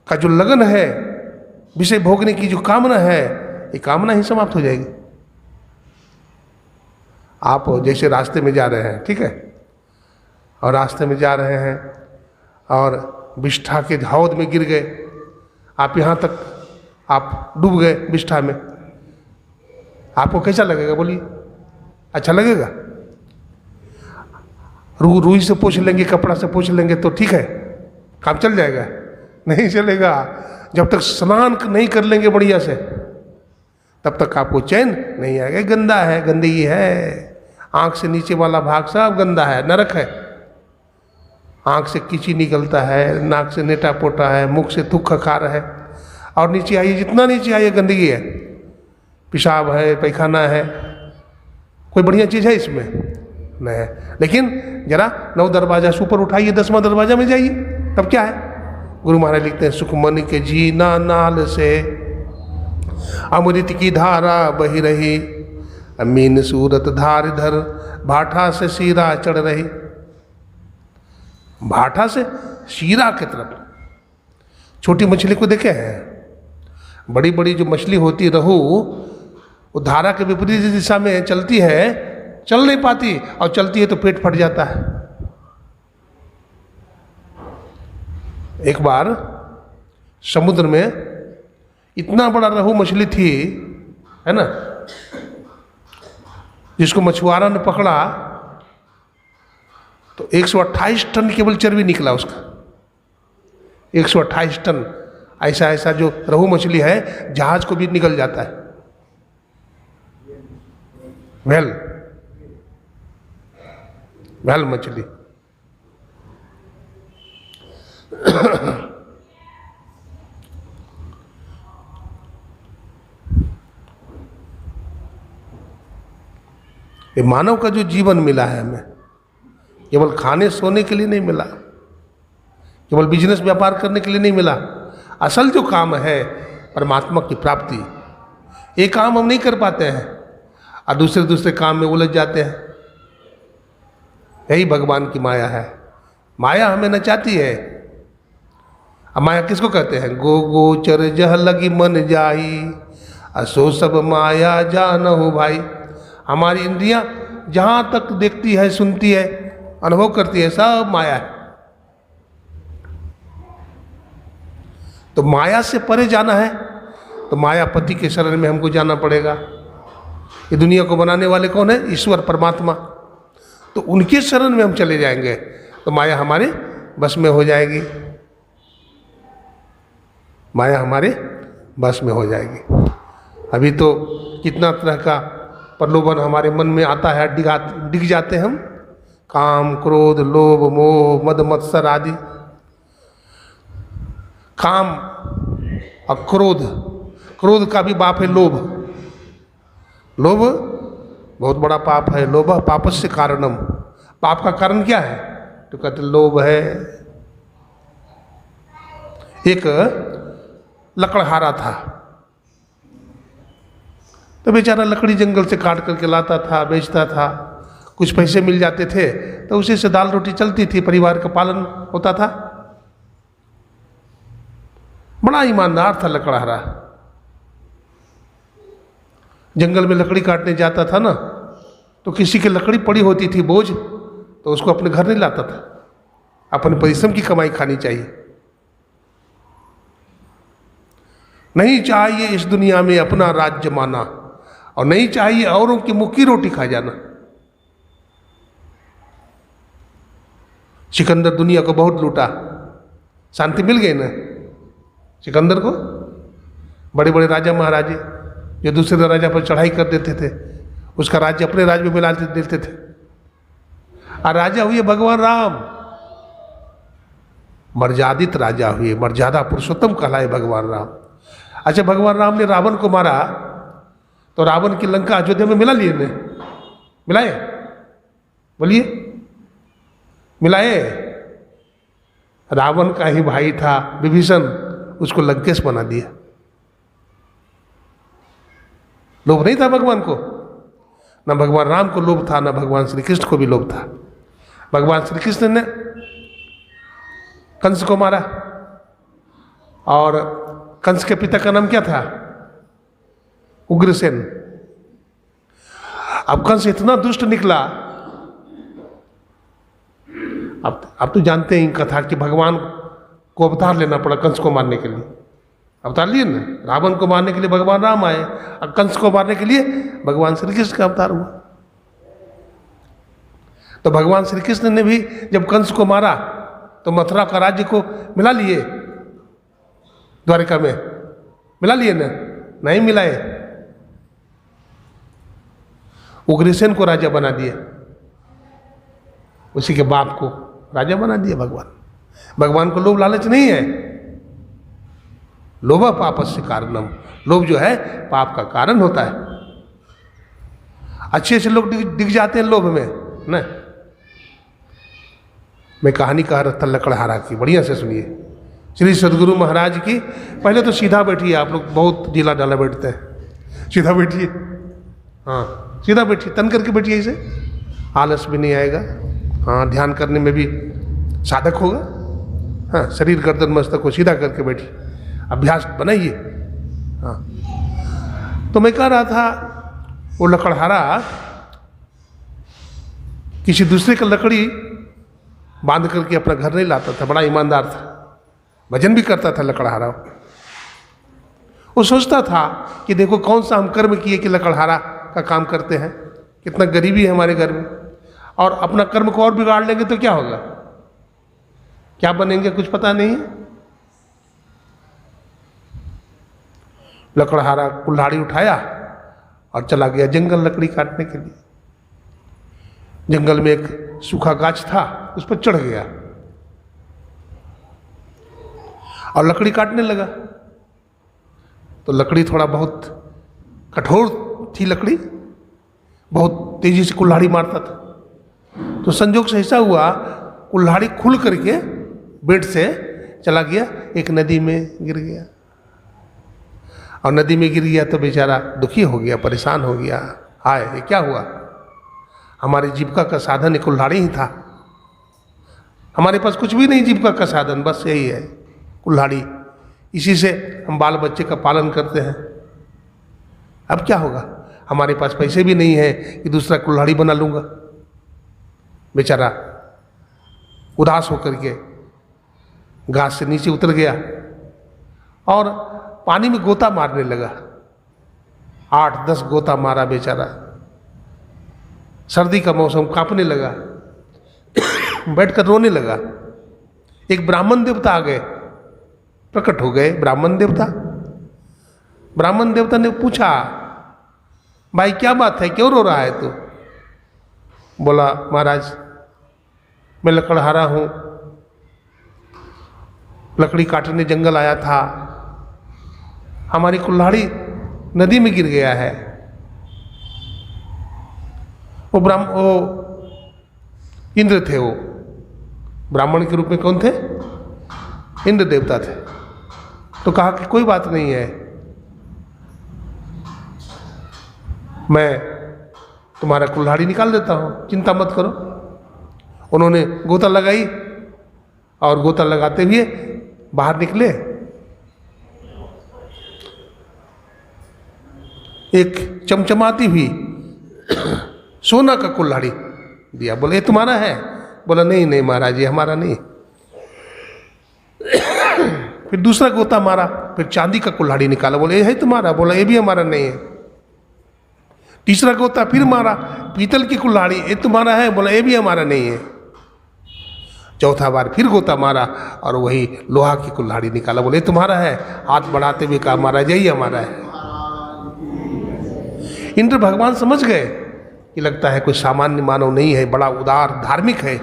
का जो लगन है, विषय भोगने की जो कामना है, ये कामना ही समाप्त हो जाएगी। आप जैसे रास्ते में जा रहे हैं, ठीक है, और रास्ते में जा रहे हैं और विष्ठा के हौद में गिर गए, आप यहाँ तक आप डूब गए विष्ठा में, आपको कैसा लगेगा? बोलिए, अच्छा लगेगा? रूई से पोंछ लेंगे, कपड़ा से पोंछ लेंगे तो ठीक है, काम चल जाएगा? नहीं चलेगा। जब तक स्नान नहीं कर लेंगे बढ़िया से, तब तक आपको चैन नहीं आएगा। गंदा है, गंदगी है, आँख से नीचे वाला भाग सब गंदा है, नरक है। आँख से कीची निकलता है, नाक से नेटा पोटा है, मुख से थूक खखार है, और नीचे आइए, जितना नीचे आइए गंदगी है, पेशाब है, पैखाना है। कोई बढ़िया चीज़ है इसमें? नहीं है। लेकिन जरा 9 दरवाजा से ऊपर उठाइए, 10वां दरवाजा में जाइए, तब क्या है? गुरु महाराज लिखते हैं, सुखमन के जीना नाल से अमृत की धारा बही रही, अमीन सूरत धार धर भाठा से सीरा चढ़ रही। भाठा से शीरा की तरफ। छोटी मछली को देखे हैं? बड़ी बड़ी जो मछली होती रहू, वो धारा के विपरीत दिशा में चलती है, चल नहीं पाती, और चलती है तो पेट फट जाता है। एक बार समुद्र में इतना बड़ा रहू मछली थी, है ना, जिसको मछुआरा ने पकड़ा तो 128 टन केवल चर्बी निकला उसका। 128 टन। ऐसा ऐसा जो रहू मछली है, जहाज को भी निकल जाता है। व्हेल मछली। ये मानव का जो जीवन मिला है हमें, केवल खाने सोने के लिए नहीं मिला, केवल बिजनेस व्यापार करने के लिए नहीं मिला। असल जो काम है परमात्मा की प्राप्ति, ये काम हम नहीं कर पाते हैं और दूसरे काम में उलझ जाते हैं। यही भगवान की माया है। माया हमें नचाती है। अब माया किसको कहते हैं? गो गोचर जह लगी मन जाई, असो सब माया जानहु भाई। हमारी इंद्रियां जहां तक देखती है, सुनती है, अनुभव करती है, सब माया है। तो माया से परे जाना है तो मायापति के शरण में हमको जाना पड़ेगा। ये दुनिया को बनाने वाले कौन है? ईश्वर परमात्मा। तो उनके शरण में हम चले जाएंगे तो माया हमारे बस में हो जाएगी। माया हमारे बस में हो जाएगी। अभी तो कितना तरह का प्रलोभन हमारे मन में आता है, डिग जाते हैं हम। काम, क्रोध, लोभ, मोह, मद, मत्सर आदि। काम और क्रोध, क्रोध का भी बाप है लोभ। लोभ बहुत बड़ा पाप है। लोभ पापस्य कारणम। पाप का कारण क्या है? तो कहते लोभ है। एक लकड़हारा था, तो बेचारा लकड़ी जंगल से काट करके लाता था, बेचता था, कुछ पैसे मिल जाते थे तो उसी से दाल रोटी चलती थी, परिवार का पालन होता था। बड़ा ईमानदार था लकड़हारा। जंगल में लकड़ी काटने जाता था ना, तो किसी की लकड़ी पड़ी होती थी बोझ, तो उसको अपने घर नहीं लाता था। अपने परिश्रम की कमाई खानी चाहिए। नहीं चाहिए इस दुनिया में अपना राज्य माना, और नहीं चाहिए औरों की मुँह की रोटी खा जाना। सिकंदर दुनिया को बहुत लूटा, शांति मिल गई ना सिकंदर को। बड़े बड़े राजा महाराजे जो दूसरे राजा पर चढ़ाई कर देते थे, उसका राज्य अपने राज्य में मिला देते थे। और राजा हुए भगवान राम, मर्यादित राजा हुए, मर्यादा पुरुषोत्तम कहलाए भगवान राम। अच्छा, भगवान राम ने रावण को मारा तो रावण की लंका अयोध्या में मिला लिए ने? मिलाए? बोलिए, मिलाए? रावण का ही भाई था विभीषण, उसको लंकेश बना दिया। लोभ नहीं था भगवान को? ना भगवान राम को लोभ था, ना भगवान श्री कृष्ण को भी लोभ था। भगवान श्री कृष्ण ने कंस को मारा, और कंस के पिता का नाम क्या था? उग्रसेन। अब कंस इतना दुष्ट निकला। अब तो जानते हैं कथा कि भगवान को अवतार लेना पड़ा कंस को मारने के लिए। अवतार लिए ना, रावण को मारने के लिए भगवान राम आए, और कंस को मारने के लिए भगवान श्री कृष्ण का अवतार हुआ। तो भगवान श्री कृष्ण ने भी जब कंस को मारा तो मथुरा का राज्य को मिला लिए, द्वारिका में मिला लिए ना? नहीं मिलाए। उग्रसेन को राजा बना दिया, उसी के बाप को राजा बना दिया भगवान। भगवान को लोभ लालच नहीं है। लोभ पापस्य कारणम, लोभ जो है पाप का कारण होता है। अच्छे से लोग दिख जाते हैं लोभ में ना। मैं कहानी कह रहा था लकड़हारा की, बढ़िया से सुनिए। श्री सदगुरु महाराज की, पहले तो सीधा बैठिए, आप लोग बहुत ढीला ढाला बैठते हैं, सीधा बैठिए, हाँ सीधा बैठिए, तन करके बैठिए, इसे आलस भी नहीं आएगा, हाँ ध्यान करने में भी साधक होगा। हाँ शरीर गर्दन मस्तक को सीधा करके बैठिए, अभ्यास बनाइए। हाँ तो मैं कह रहा था वो लकड़हारा किसी दूसरे का लकड़ी बांध करके अपना घर नहीं लाता था, बड़ा ईमानदार था, भजन भी करता था लकड़हारा। वो सोचता था कि देखो कौन सा हम कर्म किए कि लकड़हारा का काम करते हैं, कितना गरीबी है हमारे घर में, और अपना कर्म को और बिगाड़ लेंगे तो क्या होगा, क्या बनेंगे कुछ पता नहीं है। लकड़हारा कुल्हाड़ी उठाया और चला गया जंगल लकड़ी काटने के लिए। जंगल में एक सूखा गाछ था, उस पर चढ़ गया और लकड़ी काटने लगा। तो लकड़ी थोड़ा बहुत कठोर थी, लकड़ी बहुत तेजी से कुल्हाड़ी मारता था। तो संजोग से ऐसा हुआ, कुल्हाड़ी खुल करके बेड से चला गया, एक नदी में गिर गया। और नदी में गिर गया तो बेचारा दुखी हो गया, परेशान हो गया। हाय ये क्या हुआ, हमारी जीविका का साधन एक कुल्हाड़ी ही था, हमारे पास कुछ भी नहीं जीविका का साधन, बस यही है कुल्हाड़ी, इसी से हम बाल बच्चे का पालन करते हैं। अब क्या होगा, हमारे पास पैसे भी नहीं है कि दूसरा कुल्हाड़ी बना लूँगा। बेचारा उदास होकर के घास से नीचे उतर गया और पानी में गोता मारने लगा। 8-10 गोता मारा बेचारा। सर्दी का मौसम, कांपने लगा, बैठकर रोने लगा। एक ब्राह्मण देवता आ गए, प्रकट हो गए ब्राह्मण देवता। ब्राह्मण देवता ने पूछा, भाई क्या बात है, क्यों रो रहा है तू? बोला महाराज मैं लकड़हारा हूँ, लकड़ी काटने जंगल आया था, हमारी कुल्हाड़ी नदी में गिर गया है। वो इंद्र थे, वो ब्राह्मण के रूप में कौन थे? इंद्र देवता थे। तो कहा कि कोई बात नहीं है, मैं तुम्हारा कुल्हाड़ी निकाल देता हूँ, चिंता मत करो। उन्होंने गोता लगाई और गोता लगाते हुए बाहर निकले। एक चमचमाती हुई सोना का कुल्हाड़ी दिया, बोले ये तुम्हारा है? बोला नहीं नहीं महाराज ये हमारा नहीं। फिर दूसरा गोता मारा, फिर चांदी का कुल्हाड़ी निकाला, बोले ये है तुम्हारा? बोला ये भी हमारा नहीं है। तीसरा गोता फिर मारा, पीतल की कुल्हाड़ी, ये तुम्हारा है? बोला ये भी हमारा नहीं है। चौथा बार फिर गोता मारा और वही लोहा की कुल्हाड़ी निकाला, बोले तुम्हारा है? हाथ बढ़ाते हुए कहा महाराज यही हमारा है। इंद्र भगवान समझ गए कि लगता है कोई सामान्य मानव नहीं है, बड़ा उदार धार्मिक है,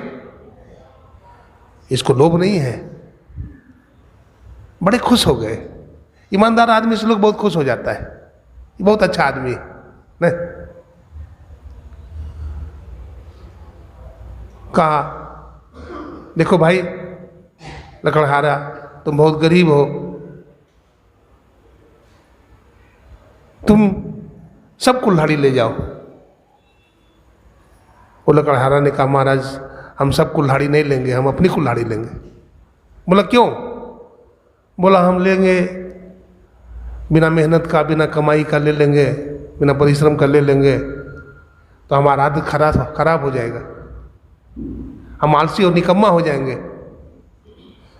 इसको लोभ नहीं है। बड़े खुश हो गए। ईमानदार आदमी से लोग बहुत खुश हो जाता है, ये बहुत अच्छा आदमी है नहीं? कहा देखो भाई लकड़हारा, तुम बहुत गरीब हो, तुम सब कुल्हाड़ी ले जाओ। वो लकड़हारा ने कहा महाराज हम सब कुल्हाड़ी नहीं लेंगे, हम अपनी कुल्हाड़ी लेंगे। बोला क्यों? बोला हम लेंगे बिना मेहनत का, बिना कमाई का ले लेंगे, बिना परिश्रम का ले लेंगे तो हमारा आदत खराब हो जाएगा, हम आलसी और निकम्मा हो जाएंगे,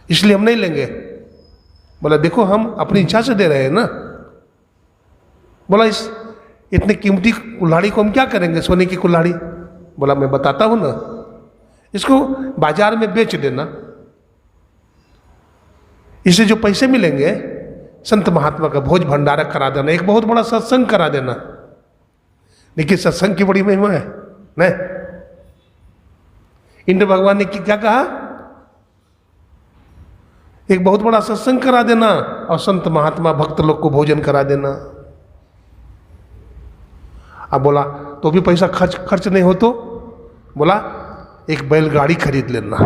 इसलिए हम नहीं लेंगे। बोला देखो हम अपनी इच्छा से दे रहे हैं ना। बोला इस इतनी कीमती कुल्हाड़ी को हम क्या करेंगे, सोने की कुल्हाड़ी? बोला मैं बताता हूँ ना, इसको बाजार में बेच देना, इससे जो पैसे मिलेंगे संत महात्मा का भोज भंडारा करा देना, एक बहुत बड़ा सत्संग करा देना, लेकिन सत्संग की बड़ी महिमा है नहीं। इंद्र भगवान ने क्या कहा, एक बहुत बड़ा सत्संग करा देना और संत महात्मा भक्त लोग को भोजन करा देना। अब बोला तो भी पैसा खर्च नहीं हो, तो बोला एक बैलगाड़ी खरीद लेना,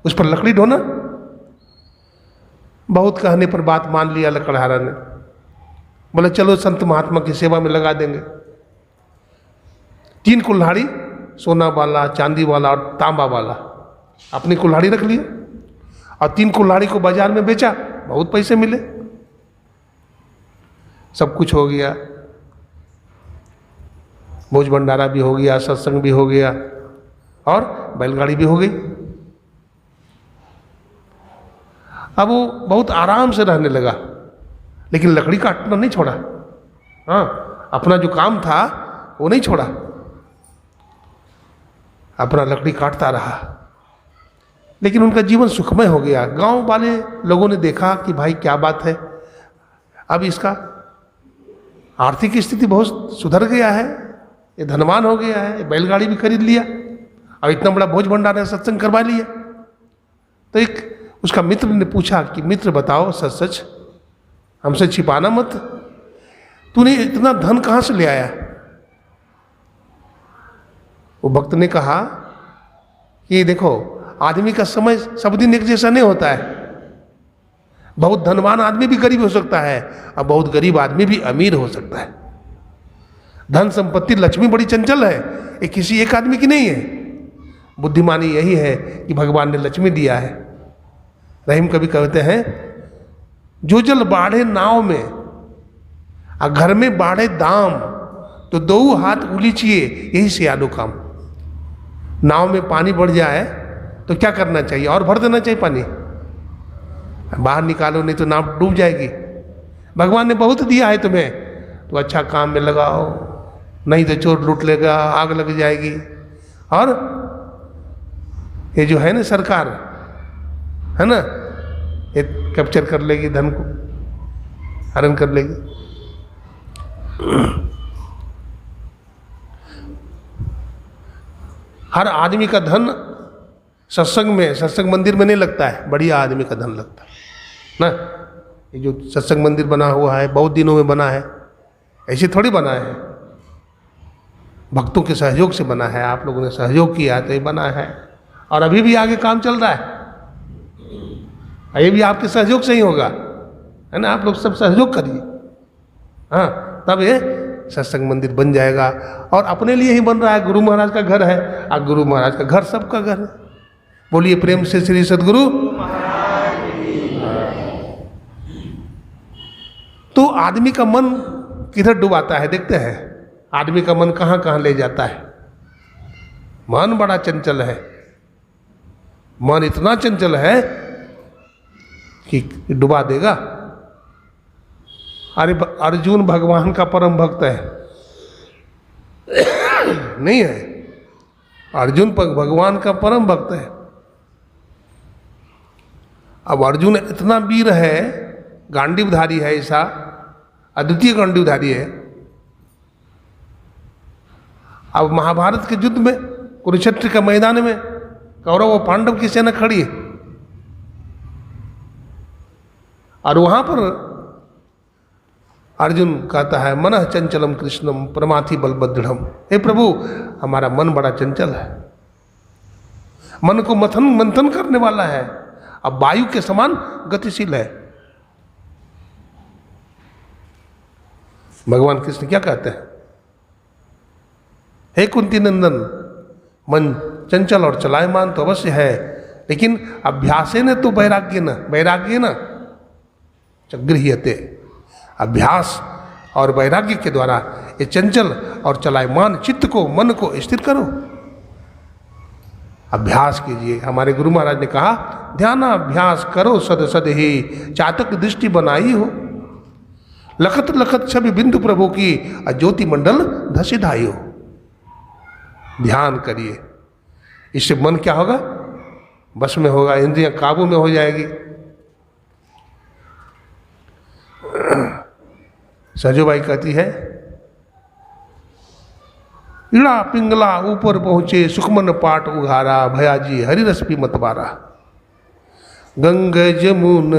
उस पर लकड़ी ढोना। बहुत कहने पर बात मान लिया लकड़हारा ने, बोले चलो संत महात्मा की सेवा में लगा देंगे। 3 कुल्हाड़ी, सोना वाला, चांदी वाला और तांबा वाला, अपनी कुल्हाड़ी रख लिया और 3 कुल्हाड़ी को बाजार में बेचा, बहुत पैसे मिले। सब कुछ हो गया, भोज भंडारा भी हो गया, सत्संग भी हो गया और बैलगाड़ी भी हो गई। अब वो बहुत आराम से रहने लगा, लेकिन लकड़ी काटना नहीं छोड़ा। हाँ, अपना जो काम था वो नहीं छोड़ा, अपना लकड़ी काटता रहा। लेकिन उनका जीवन सुखमय हो गया। गांव वाले लोगों ने देखा कि भाई क्या बात है, अब इसका आर्थिक स्थिति बहुत सुधर गया है, ये धनवान हो गया है, बैलगाड़ी भी खरीद लिया और इतना बड़ा भोज भंडारा सत्संग करवा लिया। तो एक उसका मित्र ने पूछा कि मित्र बताओ सच सच, हमसे छिपाना मत, तूने इतना धन कहाँ से ले आया? वो भक्त ने कहा कि देखो, आदमी का समय सब दिन एक जैसा नहीं होता है। बहुत धनवान आदमी भी गरीब हो सकता है और बहुत गरीब आदमी भी अमीर हो सकता है। धन संपत्ति लक्ष्मी बड़ी चंचल है, ये किसी एक आदमी की नहीं है। बुद्धिमानी यही है कि भगवान ने लक्ष्मी दिया है। रहीम कवि कहते हैं, जो जल बाढ़े नाव में और घर में बाढ़े दाम, तो 2 हाथ उलीचिए यही से आलो काम। नाव में पानी बढ़ जाए तो क्या करना चाहिए? और भर देना चाहिए पानी, बाहर निकालो, नहीं तो नाव डूब जाएगी। भगवान ने बहुत दिया है तुम्हें, तो अच्छा काम में लगाओ, नहीं तो चोर लूट लेगा, आग लग जाएगी। और ये जो है ना सरकार, है ना, ये कैप्चर कर लेगी, धन को हरण कर लेगी। हर आदमी का धन सत्संग में, सत्संग मंदिर में नहीं लगता है, बढ़िया आदमी का धन लगता है ना। ये जो सत्संग मंदिर बना हुआ है बहुत दिनों में बना है, ऐसे थोड़ी बना है, भक्तों के सहयोग से बना है। आप लोगों ने सहयोग किया तो ये बना है, और अभी भी आगे काम चल रहा है। ये भी आपके सहयोग से ही होगा, है ना। आप लोग सब सहयोग करिए, हाँ, तब ये सत्संग मंदिर बन जाएगा। और अपने लिए ही बन रहा है, गुरु महाराज का घर है, और गुरु महाराज का घर सबका घर है। बोलिए प्रेम से श्री सद्गुरु। तो आदमी का मन किधर डुबाता है देखते हैं, आदमी का मन कहाँ कहाँ ले जाता है। मन बड़ा चंचल है, मन इतना चंचल है कि डुबा देगा। अरे अर्जुन भगवान का परम भक्त है, नहीं है? अर्जुन भगवान का परम भक्त है। अब अर्जुन इतना वीर है, गांडीवधारी है, ऐसा अद्वितीय गांडीवधारी है। अब महाभारत के युद्ध में, कुरुक्षेत्र के मैदान में कौरव और पांडव की सेना खड़ी है, और वहां पर अर्जुन कहता है, मनः चंचलम कृष्णम प्रमाथि बलभद्रम। हे प्रभु, हमारा मन बड़ा चंचल है, मन को मंथन करने वाला है, अब वायु के समान गतिशील है। भगवान कृष्ण क्या कहते हैं, हे कुंती नंदन, मन चंचल और चलायमान तो अवश्य है, लेकिन अभ्यासे न तो वैराग्य न गृह्यते। अभ्यास और वैराग्य के द्वारा ये चंचल और चलायमान चित्त को, मन को स्थिर करो। अभ्यास कीजिए। हमारे गुरु महाराज ने कहा, ध्यानाभ्यास करो सद सद ही, चातक दृष्टि बनाई हो। लखत लखत छवि बिंदु प्रभु की, ज्योति मंडल धसिधाई हो। ध्यान करिए, इससे मन क्या होगा? बस में होगा, इंद्रियां काबू में हो जाएगी। सजोबाई कहती है इड़ा पिंगला ऊपर पहुँचे, सुखमन पाट उघारा, भयाजी हरिरस पी मतवारा। गंग जमुन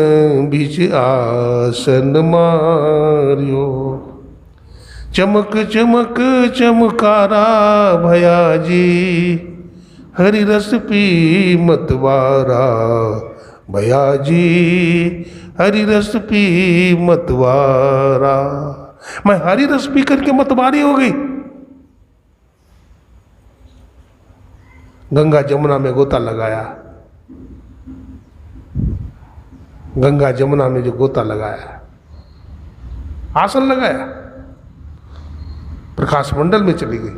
बीच आसन मारियो, चमक चमक चमकारा, भयाजी हरिरस पी मतवारा, भयाजी हरिरस पी मतवारा। मैं हरिरस पी करके मतवारी हो गई। गंगा जमुना में गोता लगाया, गंगा जमुना में जो गोता लगाया, आसन लगाया, प्रकाश मंडल में चली गई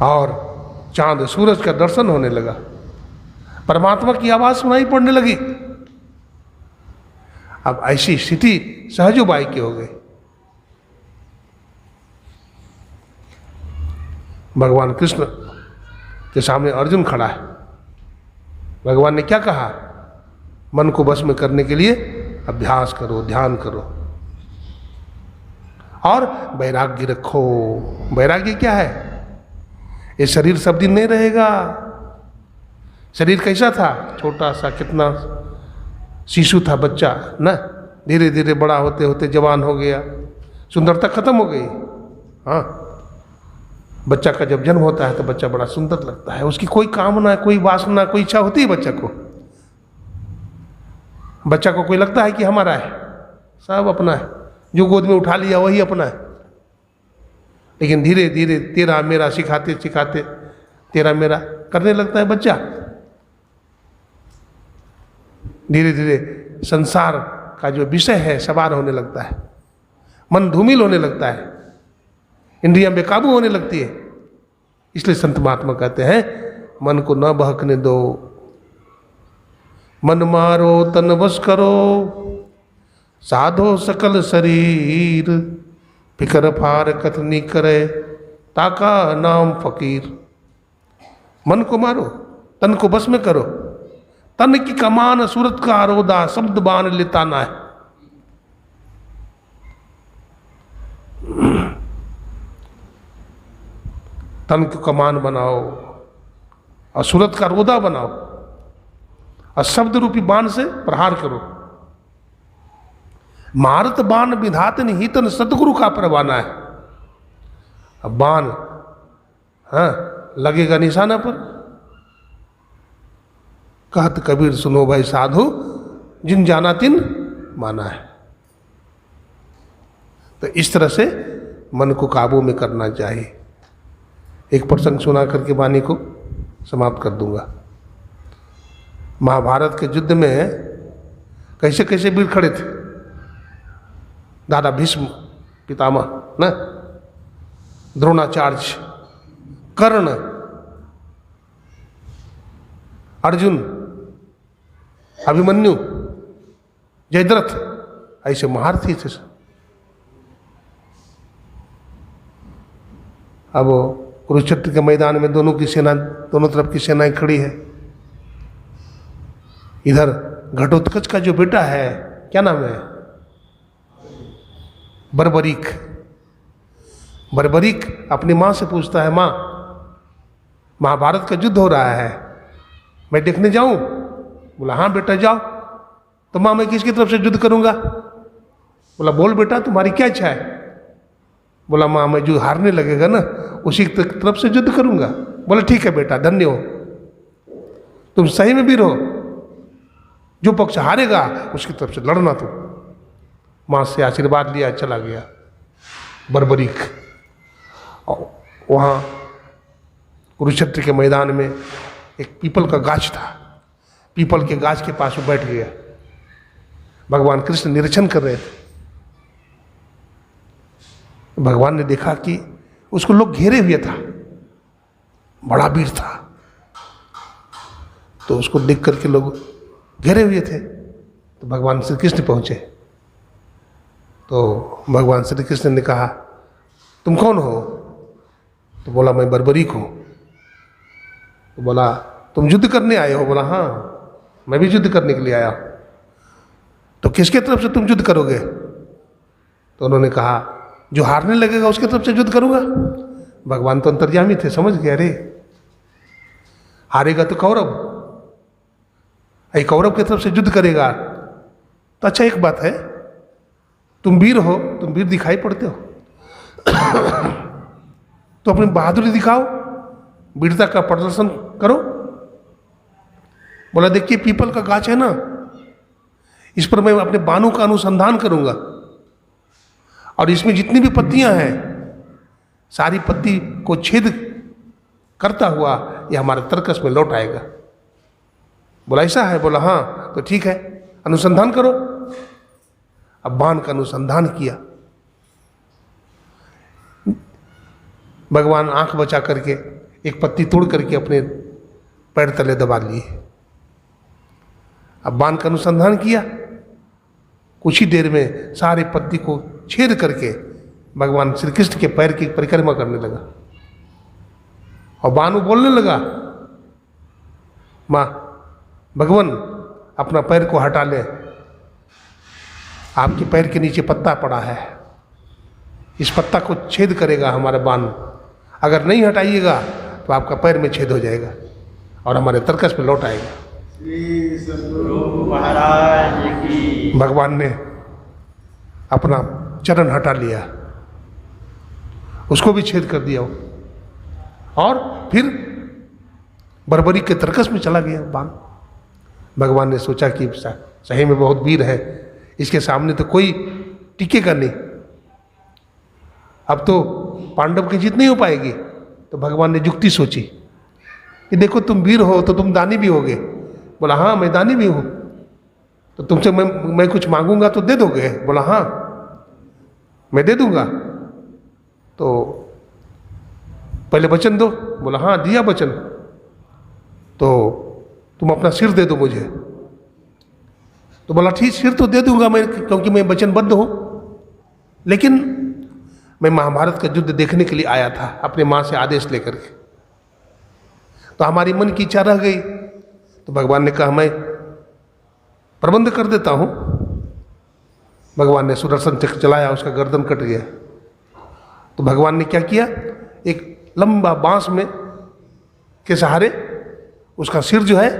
और चांद सूरज का दर्शन होने लगा, परमात्मा की आवाज सुनाई पड़ने लगी। अब ऐसी स्थिति सहजोबाई की हो गई। भगवान कृष्ण के सामने अर्जुन खड़ा है। भगवान ने क्या कहा? मन को बस में करने के लिए अभ्यास करो, ध्यान करो और वैराग्य रखो। वैराग्य क्या है? ये शरीर सब दिन नहीं रहेगा। शरीर कैसा था? छोटा सा, कितना शिशु था, बच्चा ना, धीरे धीरे बड़ा होते होते जवान हो गया, सुंदरता खत्म हो गई। हाँ, बच्चा का जब जन्म होता है तो बच्चा बड़ा सुंदर लगता है, उसकी कोई कामना, कोई वासना, कोई इच्छा होती है बच्चा को? बच्चा को कोई लगता है कि हमारा है? सब अपना है, जो गोद में उठा लिया वही अपना है। लेकिन धीरे धीरे तेरा मेरा सिखाते सिखाते तेरा मेरा करने लगता है बच्चा। धीरे धीरे संसार का जो विषय है सवार होने लगता है, मन धूमिल होने लगता है, इंद्रियां बेकाबू होने लगती है। इसलिए संत महात्मा कहते हैं मन को न बहकने दो, मन मारो तन बस करो, साधो सकल शरीर, फिकर फार कथनी करे, ताका नाम फकीर। मन को मारो, तन को बस में करो। तन की कमान सूरत का आरोदा, शब्द बाण लेताना है। तन की कमान बनाओ और सूरत का रोदा बनाओ और शब्द रूपी बाण से प्रहार करो। मारत बाण विधात निहितन, सतगुरु का परवाना है। अब बाण लगेगा निशाना पर। कहत कबीर सुनो भाई साधु, जिन जाना तिन माना है। तो इस तरह से मन को काबू में करना चाहिए। एक प्रसंग सुना करके वाणी को समाप्त कर दूंगा। महाभारत के युद्ध में कैसे कैसे वीर खड़े थे। दादा भीष्म पितामह न, द्रोणाचार्य, कर्ण, अर्जुन, अभिमन्यु, जयद्रथ, ऐसे महारथी थे। अब कुरुक्षेत्र के मैदान में दोनों की सेना, दोनों तरफ की सेनाएं खड़ी है। इधर घटोत्कच का जो बेटा है, क्या नाम है, बर्बरीक, बर्बरीक अपनी माँ से पूछता है, माँ महाभारत का युद्ध हो रहा है, मैं देखने जाऊं? बोला हाँ बेटा जाओ। तो माँ मैं किसकी तरफ से युद्ध करूंगा? बोला बोल बेटा तुम्हारी क्या इच्छा है? बोला माँ मैं जो हारने लगेगा ना उसी की तरफ से युद्ध करूंगा। बोला ठीक है बेटा, धन्य हो, तुम सही में वीर हो, जो पक्ष हारेगा उसकी तरफ से लड़ना। तुम माँ से आशीर्वाद लिया, चला गया बर्बरीक। वहाँ कुरुक्षेत्र के मैदान में एक पीपल का गाछ था, पीपल के गाछ के पास वो बैठ गया। भगवान कृष्ण निरीक्षण कर रहे थे। भगवान ने देखा कि उसको लोग घेरे हुए था, बड़ा वीर था, तो उसको देख करके लोग घेरे हुए थे। तो भगवान श्री कृष्ण पहुंचे। तो भगवान श्री कृष्ण ने कहा तुम कौन हो? तो बोला मैं बर्बरीक हूँ। तो बोला तुम युद्ध करने आए हो? बोला हाँ मैं भी युद्ध करने के लिए आया हूँ। तो किसके तरफ से तुम युद्ध करोगे? तो उन्होंने कहा जो हारने लगेगा उसके तरफ से युद्ध करूंगा। भगवान तो अंतर्यामी थे, समझ गए, अरे हारेगा तो कौरव, अरे कौरव की तरफ से युद्ध करेगा तो अच्छा एक बात है, तुम वीर हो, तुम वीर दिखाई पड़ते हो तो अपनी बहादुरी दिखाओ, वीरता का प्रदर्शन करो। बोला देखिए पीपल का गाछ है ना, इस पर मैं अपने बाणों का अनुसंधान करूंगा और इसमें जितनी भी पत्तियां हैं सारी पत्ती को छेद करता हुआ यह हमारे तर्कस में लौट आएगा। बोला ऐसा है? बोला हाँ, तो ठीक है, अनुसंधान करो। अब बाण का अनुसंधान किया, भगवान आंख बचा करके एक पत्ती तोड़ करके अपने पैर तले दबा लिए। अब बाण का अनुसंधान किया, कुछ ही देर में सारे पत्ती को छेद करके भगवान श्री कृष्ण के पैर की परिक्रमा करने लगा और बाणु बोलने लगा, मां भगवान अपना पैर को हटा ले, आपके पैर के नीचे पत्ता पड़ा है, इस पत्ता को छेद करेगा हमारा बाण, अगर नहीं हटाइएगा तो आपका पैर में छेद हो जाएगा और हमारे तर्कस में लौट आएगा। भगवान ने अपना चरण हटा लिया, उसको भी छेद कर दिया और फिर बर्बरी के तर्कस में चला गया बाण। भगवान ने सोचा कि सही में बहुत वीर है, इसके सामने तो कोई टिकेगा नहीं, अब तो पांडव की जीत नहीं हो पाएगी। तो भगवान ने युक्ति सोची कि देखो तुम वीर हो तो तुम दानी भी होगे। बोला हाँ मैं दानी भी हूं, तो तुमसे मैं कुछ मांगूंगा तो दे दोगे? बोला हाँ मैं दे दूंगा, तो पहले वचन दो। बोला हाँ दिया वचन, तो तुम अपना सिर दे दो मुझे। तो बोला ठीक, सिर तो दे दूंगा मैं, क्योंकि मैं वचनबद्ध हूं, लेकिन मैं महाभारत का युद्ध देखने के लिए आया था अपने माँ से आदेश लेकर के, तो हमारी मन की इच्छा रह गई। तो भगवान ने कहा मैं प्रबंध कर देता हूं। भगवान ने सुदर्शन चक्र चलाया, उसका गर्दन कट गया। तो भगवान ने क्या किया, एक लंबा बांस में के सहारे उसका सिर जो है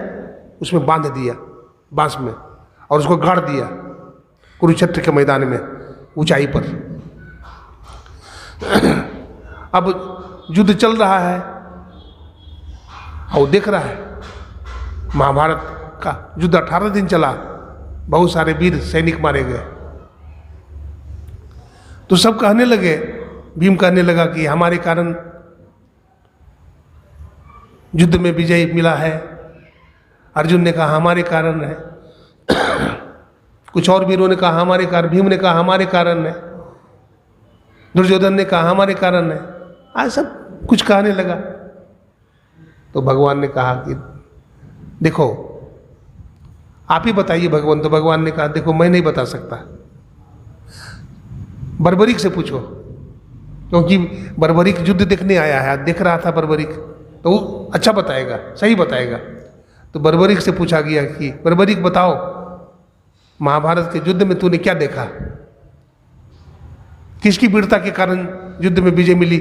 उसमें बांध दिया बांस में, और उसको गाड़ दिया कुरुक्षेत्र के मैदान में ऊंचाई पर। अब युद्ध चल रहा है और देख रहा है, महाभारत का युद्ध 18 दिन चला, बहुत सारे वीर सैनिक मारे गए। तो सब कहने लगे, भीम कहने लगा कि हमारे कारण युद्ध में विजय मिला है। अर्जुन ने कहा हमारे कारण है, कुछ और वीरों ने कहा हमारे कारण, भीम ने कहा हमारे कारण है, दुर्योधन ने कहा हमारे कारण है, आज सब कुछ कहने लगा। तो भगवान ने कहा कि देखो आप ही बताइए भगवान। तो भगवान ने कहा देखो मैं नहीं बता सकता, बर्बरीक से पूछो, क्योंकि बर्बरीक युद्ध देखने आया है, देख रहा था बर्बरीक, तो वो अच्छा बताएगा, सही बताएगा। तो बर्बरीक से पूछा गया कि बर्बरीक बताओ महाभारत के युद्ध में तूने क्या देखा, किसकी वीरता के कारण युद्ध में विजय मिली?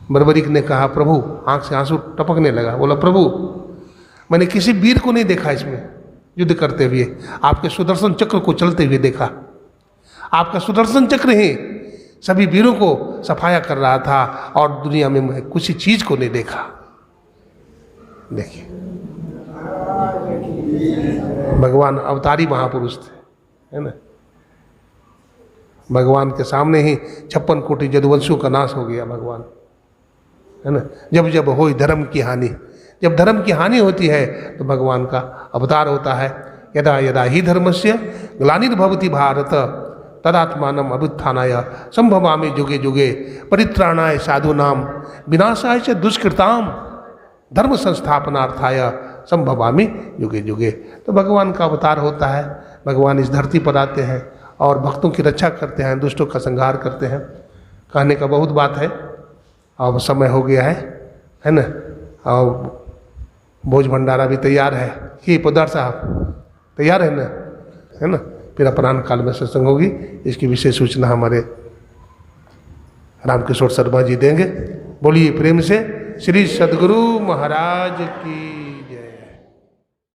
बर्बरीक ने कहा प्रभु, आंख से आंसू टपकने लगा, बोला प्रभु मैंने किसी वीर को नहीं देखा इसमें युद्ध करते हुए, आपके सुदर्शन चक्र को चलते हुए देखा। आपका सुदर्शन चक्र ही सभी वीरों को सफाया कर रहा था और दुनिया में मैं किसी चीज को नहीं देखा। देखिए भगवान अवतारी महापुरुष थे, है ना। भगवान के सामने ही 56 कोटि यदुवंशियों का नाश हो गया भगवान, है ना। जब जब हो धर्म की हानि, जब धर्म की हानि होती है तो भगवान का अवतार होता है। यदा यदा ही धर्मस्य ग्लानिर्भवति भारत तदात्मानम अभ्युत्थानाय संभवामि जुगे जुगे परित्राणाय साधूनाम विनाशाय च दुष्कृताम धर्म संस्थापनार्थाय संभवामि युगे युगे। तो भगवान का अवतार होता है, भगवान इस धरती पर आते हैं और भक्तों की रक्षा करते हैं, दुष्टों का संहार करते हैं। कहने का बहुत बात है, अब समय हो गया है ना। और भोज भंडारा भी तैयार है कि पोदार साहब तैयार है ना, है ना। फिर अपराह्न काल में सत्संग होगी। इसकी विशेष सूचना हमारे रामकिशोर शर्मा जी देंगे। बोलिए प्रेम से श्री सद्गुरु महाराज की जय।